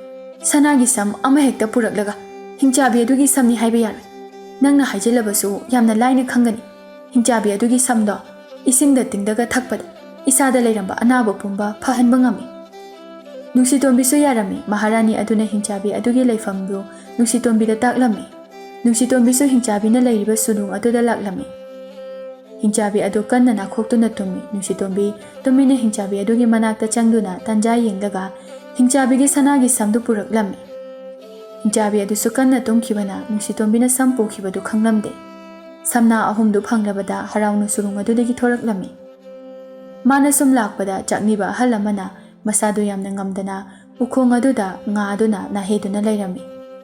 ꯁꯅꯥꯒꯤ ꯁꯝ ꯑꯃꯍꯦꯛꯇ ꯄꯨꯔꯛꯂꯒ ꯍꯤꯡꯆꯥꯕꯤ ꯑꯗꯨꯒꯤ ꯁꯝꯅꯤ ꯍꯥꯏꯕ ꯌꯥꯔꯣꯏ꯫ ꯅꯪꯅ ꯍꯥꯏꯖꯤꯜꯂꯕꯁꯨ ꯌꯥꯝꯅ ಲಾಯ್ꯅ ꯈꯪꯒꯅꯤ꯫ ꯍꯤꯡꯆꯥꯕꯤ ꯑꯗꯨꯒꯤ ꯁꯝꯗꯣ ꯏꯁꯤꯡꯗ ꯇꯤꯡꯗꯒ ꯊꯛꯄꯗ ꯏꯁꯥꯗ ꯂꯩꯔꯝꯕ ꯑꯅꯥꯕ ꯄꯨꯝꯕ ꯐꯍꯟꯕ ꯉꯝꯃꯤ꯫ ꯅꯨꯡꯁꯤꯇꯣꯝꯕꯤꯁꯨ ꯌꯥꯔꯝꯃꯤ꯫ ꯃꯍꯥꯔꯥꯅꯤ ꯑꯗꯨꯅ ꯍꯤꯡꯆꯥꯕꯤ ꯑꯗꯨꯒꯤ ꯂꯩꯐꯝꯗꯨ ꯅꯨꯡꯁꯤꯇꯣꯝꯕꯤꯗ ꯇꯥꯛꯂꯝꯃꯤ꯫ ꯅꯨꯡꯁꯤꯇꯣꯝꯕꯤꯁꯨ ꯍꯤꯡꯆꯥꯕꯤꯅ ꯂꯩꯔꯤꯕ ꯁꯨꯔꯨꯡ ꯑꯗꯨꯗ ꯂꯥꯛꯂꯝꯃꯤ꯫ ꯍꯤꯡꯆꯥꯕꯤ ꯑꯗꯨ ꯀꯟꯅ ꯅꯥꯈꯣꯛꯇꯨꯅ ꯇꯨꯝꯃꯤ꯫ ꯅꯨꯡꯁꯤꯇꯣꯝꯕꯤ ꯇꯨꯃꯤꯟꯅ ꯍꯤꯡꯆꯥꯕꯤ ꯑꯗꯨꯒꯤ ꯃꯅꯥꯛꯇ ꯆꯪꯗꯨꯅ ꯇꯟꯖꯥ ꯌꯦꯡꯂꯒ ꯍꯤꯡꯆꯥꯕꯤꯒꯤ ꯁꯅꯥꯒꯤ ꯁꯝꯗꯨ ꯄꯨꯔꯛꯂꯝꯃꯤ꯫ ꯍꯤꯡꯆꯥꯕꯤ ꯑꯗꯨꯁꯨ ꯀꯟꯅ ꯇꯨꯝꯈꯤꯕꯅ ꯅꯨꯡꯁꯤꯇꯣꯝꯕꯤꯅ ꯁꯝ ꯄꯨꯈꯤꯕꯗꯨ ꯈꯪꯂꯝꯗꯦ꯫ ꯁꯝꯅꯥ 3ꯗꯨ ꯐꯪꯂꯕꯗ ꯍꯔꯥꯎꯅ ꯁꯨꯔꯨꯡ ꯑꯗꯨꯗꯒꯤ ꯊꯣꯔꯛꯂꯝꯃꯤ꯫ ꯃꯥꯅ ꯁꯨꯝ ꯂꯥꯛꯄꯗ ꯆꯥꯛꯅꯤꯕ ꯑꯍꯜ ꯑꯃꯅ ꯃꯁꯥꯗꯨ ꯌꯥꯝꯅ ꯉꯝꯗꯅ ꯎꯈꯣꯡ ꯑꯗꯨꯗ ꯉꯥꯗꯨꯅ ꯅꯥꯍꯦꯗꯨꯅ ꯂꯩꯔꯝꯃꯤ꯫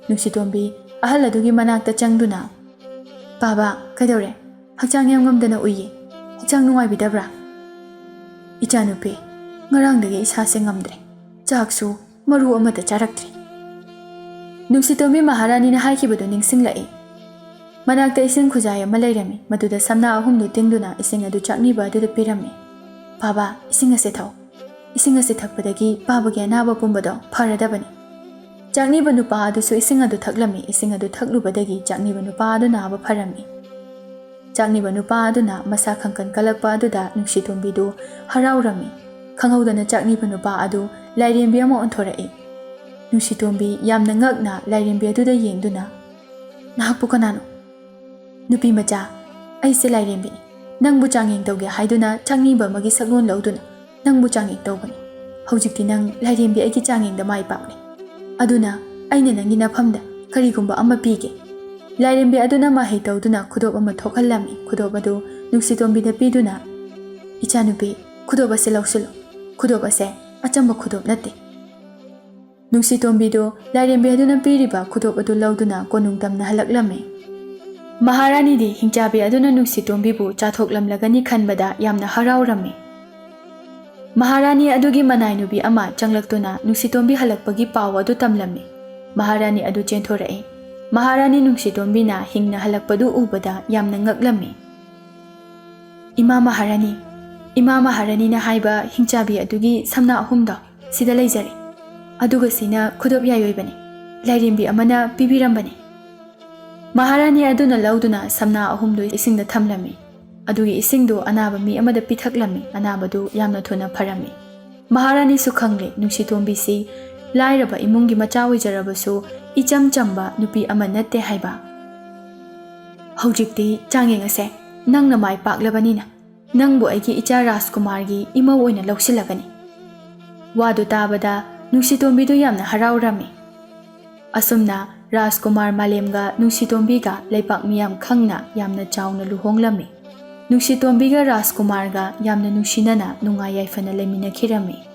ꯅꯨꯡꯁꯤꯇꯣꯝꯕꯤ ꯑꯍꯜ ꯑꯗꯨꯒꯤ ꯃꯅꯥꯛꯇ ꯆꯪꯗꯨꯅ ꯄꯥꯕ, ꯀꯩꯗꯧꯔꯦ? ꯍꯛꯆꯥꯡ ꯌꯥꯝ ꯉꯝꯗꯅ ꯎꯏꯌꯦ꯫ ꯍꯛꯆꯥꯡ ꯅꯨꯡꯉꯥꯏꯕꯤꯗꯕ꯭ꯔꯥ? ꯏꯆꯥꯅꯨꯄꯤ, ꯉꯔꯥꯡꯗꯒꯤ ꯏꯁꯥꯁꯦ ꯉꯝꯗ꯭ꯔꯦ꯫ ꯆꯥꯛꯁꯨ ꯃꯔꯨ ꯑꯃꯠꯇ ꯆꯥꯔꯛꯇ꯭ꯔꯤ꯫ ꯅꯨꯡꯁꯤꯇꯣꯝꯕꯤ ꯃꯍꯥꯔꯥꯅꯤꯅ ꯍꯥꯏꯈꯤꯕꯗꯨ ꯅꯤꯡꯁꯤꯡꯂꯛꯏ꯫ ꯃꯅꯥꯛꯇ ꯏꯁꯤꯡ ꯈꯨꯖꯥꯏ ꯑꯃ ꯂꯩꯔꯝꯃꯤ꯫ ꯃꯗꯨꯗ ꯁꯝꯅꯥ 3ꯗꯨ ꯇꯤꯡꯗꯨꯅ ꯏꯁꯤꯡ ꯑꯗꯨ ꯆꯥꯛꯅꯤꯕ ꯑꯗꯨꯗ ꯄꯤꯔꯝꯃꯤ꯫ ꯄꯥꯕ, ꯏꯁꯤꯡ ꯑꯁꯦ ꯊꯛꯎ꯫ ꯏꯁꯤꯡ ꯑꯁꯦ ꯊꯛꯄꯗꯒꯤ ꯄꯥꯕꯒꯤ ꯑꯅꯥꯕ ꯄꯨꯝꯕꯗꯣ ꯐꯔꯗꯕꯅꯤ꯫ ꯆꯥꯛꯅꯤꯕ ꯅꯨꯄꯥ ꯑꯗꯨꯁꯨ ꯏꯁꯤꯡ ꯑꯗꯨ ꯊꯛꯂꯝꯃꯤ꯫ ꯏꯁꯤꯡ ꯑꯗꯨ ꯊꯛꯂꯨꯕꯗꯒꯤ ꯆꯥꯛꯅꯤꯕ ꯅꯨꯄꯥ ꯑꯗꯨ ꯅꯥꯕ ꯐꯔꯝꯃꯤ꯫ ꯆꯥꯛꯅꯤꯕ ꯅꯨꯄꯥ ꯑꯗꯨꯅ ꯃꯁꯥ ꯈꯪꯀꯟ ꯀꯜꯂꯛꯄ ꯑꯗꯨꯗ ꯅꯨꯡꯁꯤꯇꯣꯝꯕꯤꯗꯨ ꯍꯔꯥꯎꯔꯝꯃꯤ꯫ ꯈꯪꯍꯧꯗꯅ ꯆꯥꯛꯅꯤꯕ ꯅꯨꯄꯥ ꯑꯗꯨ ꯂꯥꯏꯔꯦꯝꯕꯤ ꯑꯃ ꯑꯣꯟꯊꯣꯔꯛꯏ꯫ ꯅꯨꯡꯁꯤꯇꯣꯝꯕꯤ ꯌꯥꯝꯅ ꯉꯛꯅ ꯂꯥꯏꯔꯦꯝꯕꯤ ꯑꯗꯨꯗ ꯌꯦꯡꯗꯨꯅ ꯅꯍꯥꯛꯄꯨ ꯀꯅꯥꯅꯣ? ꯅꯨꯄꯤ ꯃꯆꯥ, ꯑꯩꯁꯦ ꯂꯥꯏꯔꯦꯝꯕꯤꯅꯤ꯫ ꯅꯪꯕꯨ ꯆꯥꯡꯌꯦꯡ ꯇꯧꯒꯦ ꯍꯥꯏꯗꯨꯅ ꯆꯥꯛꯅꯤꯕ ꯑꯃꯒꯤ ꯁꯛꯂꯣꯟ ꯂꯧꯗꯨꯅ ꯅꯪꯕꯨ ꯆꯥꯡꯌꯦꯡ ꯇꯧꯕꯅꯤ꯫ ꯍꯧꯖꯤꯛꯇꯤ ꯅꯪ ꯂꯥꯏꯔꯦꯝꯕꯤ ꯑꯩꯒꯤ ꯆꯥꯡꯌꯦꯡꯗ ꯃꯥꯏ ꯄꯥꯛꯂꯦ꯫ ꯑꯗꯨꯅ ꯑꯩꯅ ꯅꯪꯒꯤ ꯅꯐꯝꯗ ꯀꯔꯤꯒꯨꯝꯕ ꯑꯃ ꯄꯤꯒꯦ꯫ ꯂꯥꯏꯔꯦꯝꯕꯤ ꯑꯗꯨꯅ ꯃꯍꯩ ꯇꯧꯗꯨꯅ ꯈꯨꯗꯣꯞ ꯑꯃ ꯊꯣꯛꯍꯜꯂꯝꯃꯤ꯫ ꯈꯨꯗꯣꯞ ꯑꯗꯨ ꯅꯨꯡꯁꯤꯇꯣꯝꯕꯤꯗ ꯄꯤꯗꯨꯅ ꯏꯆꯥꯅꯨꯄꯤ, ꯈꯨꯗꯣꯞ ꯑꯁꯦ ꯂꯧꯁꯤꯜꯂꯨ꯫ ꯈꯨꯗꯣꯞ ꯑꯁꯦ ꯑꯆꯝꯕ ꯈꯨꯗꯣꯞ ꯅꯠꯇꯦ꯫ ꯅꯨꯡꯁꯤꯇꯣꯝꯕꯤꯗꯨ ꯂꯥꯏꯔꯦꯝꯕꯤ ꯑꯗꯨꯅ ꯄꯤꯔꯤꯕ ꯈꯨꯗꯣꯞ ꯑꯗꯨ ꯂꯧꯗꯨꯅ ꯀꯣꯅꯨꯡ ꯇꯝꯅ ꯍꯜꯂꯛꯂꯝꯃꯤ꯫ ꯃꯍꯥꯔꯥꯅꯤꯗꯤ ꯍꯤꯡꯆꯥꯕꯤ ꯑꯗꯨꯅ ꯅꯨꯡꯁꯤꯇꯣꯝꯕꯤꯕꯨ ꯆꯥꯊꯣꯛꯂꯝꯂꯒꯅꯤ ꯈꯟꯕꯗ ꯌꯥꯝꯅ ꯍꯔꯥꯎꯔꯝꯃꯤ꯫ ꯃꯍꯥꯔꯥꯅꯤ ꯑꯗꯨꯒꯤ ꯃꯅꯥꯏꯅꯨꯕꯤ ꯑꯃ ꯆꯪꯂꯛꯇꯨꯅ ꯅꯨꯡꯁꯤꯇꯣꯝꯕꯤ ꯍꯜꯂꯛꯄꯒꯤ ꯄꯥꯎ ꯑꯗꯨ ꯇꯝꯂꯝꯃꯤ꯫ ꯃꯍꯥꯔꯥꯅꯤ ꯑꯗꯨ ꯆꯦꯟꯊꯣꯔꯛꯏ꯫ ꯃꯍꯥꯔꯥꯅꯤ ꯅꯨꯡꯁꯤꯇꯣꯝꯕꯤꯅ ꯍꯤꯡꯅ ꯍꯜꯂꯛꯄꯗꯨ ꯎꯕꯗ ꯌꯥꯝꯅ ꯉꯛꯂꯝꯃꯤ꯫ ꯏꯃꯥ ꯃꯍꯥꯔꯥꯅꯤ, ꯏꯃꯥ ꯃꯍꯥꯔꯥꯅꯤꯅ ꯍꯥꯏꯕ ꯍꯤꯡꯆꯥꯕꯤ ꯑꯗꯨꯒꯤ ꯁꯝꯅꯥ ꯑꯍꯨꯝꯗꯣ ꯁꯤꯗ ꯂꯩꯖꯔꯦ꯫ ꯑꯗꯨꯒ ꯁꯤꯅ ꯈꯨꯗꯣꯞ ꯌꯥꯏꯑꯣꯏꯕꯅꯤ, ꯂꯥꯏꯔꯦꯝꯕꯤ ꯑꯃꯅ ꯄꯤꯕꯤꯔꯝꯕꯅꯤ꯫ ꯃꯍꯥꯔꯥꯅꯤ ꯑꯗꯨꯅ ꯂꯧꯗꯨꯅ ꯁꯝꯅꯥ ꯑꯍꯨꯝꯗꯨ ꯏꯁꯤꯡꯗ ꯊꯝꯂꯝꯃꯤ꯫ ꯑꯗꯨꯒꯤ ꯏꯁꯤꯡꯗꯨ ꯑꯅꯥꯕ ꯃꯤ ꯑꯃꯗ ꯄꯤꯊꯛꯂꯝꯃꯤ꯫ ꯑꯅꯥꯕꯗꯨ ꯌꯥꯝꯅ ꯊꯨꯅ ꯐꯔꯝꯃꯤ꯫ ꯃꯍꯥꯔꯥꯅꯤꯁꯨ ꯈꯪꯂꯦ ꯅꯨꯡꯁꯤꯇꯣꯝꯕꯤꯁꯤ ꯂꯥꯏꯔꯕ ꯏꯃꯨꯡꯒꯤ ꯃꯆꯥ ꯑꯣꯏꯖꯔꯕꯁꯨ ꯏꯆꯝ ꯆꯝꯕ ꯅꯨꯄꯤ ꯑꯃ ꯅꯠꯇꯦ ꯍꯥꯏꯕ꯫ ꯍꯧꯖꯤꯛꯇꯤ ꯆꯥꯡꯌꯦꯡ ꯑꯁꯦ ꯅꯪꯅ ꯃꯥꯏ ꯄꯥꯛꯂꯕꯅꯤꯅ ꯅꯪꯕꯨ ꯑꯩꯒꯤ ꯏꯆꯥ ꯔꯥꯖꯀꯨꯃꯥꯔꯒꯤ ꯏꯃꯧ ꯑꯣꯏꯅ ꯂꯧꯁꯤꯜꯂꯒꯅꯤ꯫ ꯋꯥꯗꯨ ꯇꯥꯕꯗ ꯅꯨꯡꯁꯤꯇꯣꯝꯕꯤꯗꯨ ꯌꯥꯝꯅ ꯍꯔꯥꯎꯔꯝꯃꯤ꯫ ꯑꯁꯨꯝꯅ ꯔꯥꯖꯀꯨꯃꯥꯔ ꯃꯥꯂꯦꯝꯒ ꯅꯨꯡꯁꯤꯇꯣꯝꯕꯤꯒ ꯂꯩꯄꯥꯛ ꯃꯤꯌꯥꯝ ꯈꯪꯅ ꯌꯥꯝꯅ ꯆꯥꯎꯅ ꯂꯨꯍꯣꯡꯂꯝꯃꯤ꯫ ꯅꯨꯡꯁꯤꯇꯣꯝꯕꯤꯒ ꯔꯥꯖꯀꯨꯃꯥꯔꯒ ꯌꯥꯝꯅ ꯅꯨꯡꯁꯤꯅꯅ ꯅꯨꯡꯉꯥꯏ ꯌꯥꯏꯐꯅ ꯂꯩꯃꯤꯟꯅꯈꯤꯔꯝꯃꯤ꯫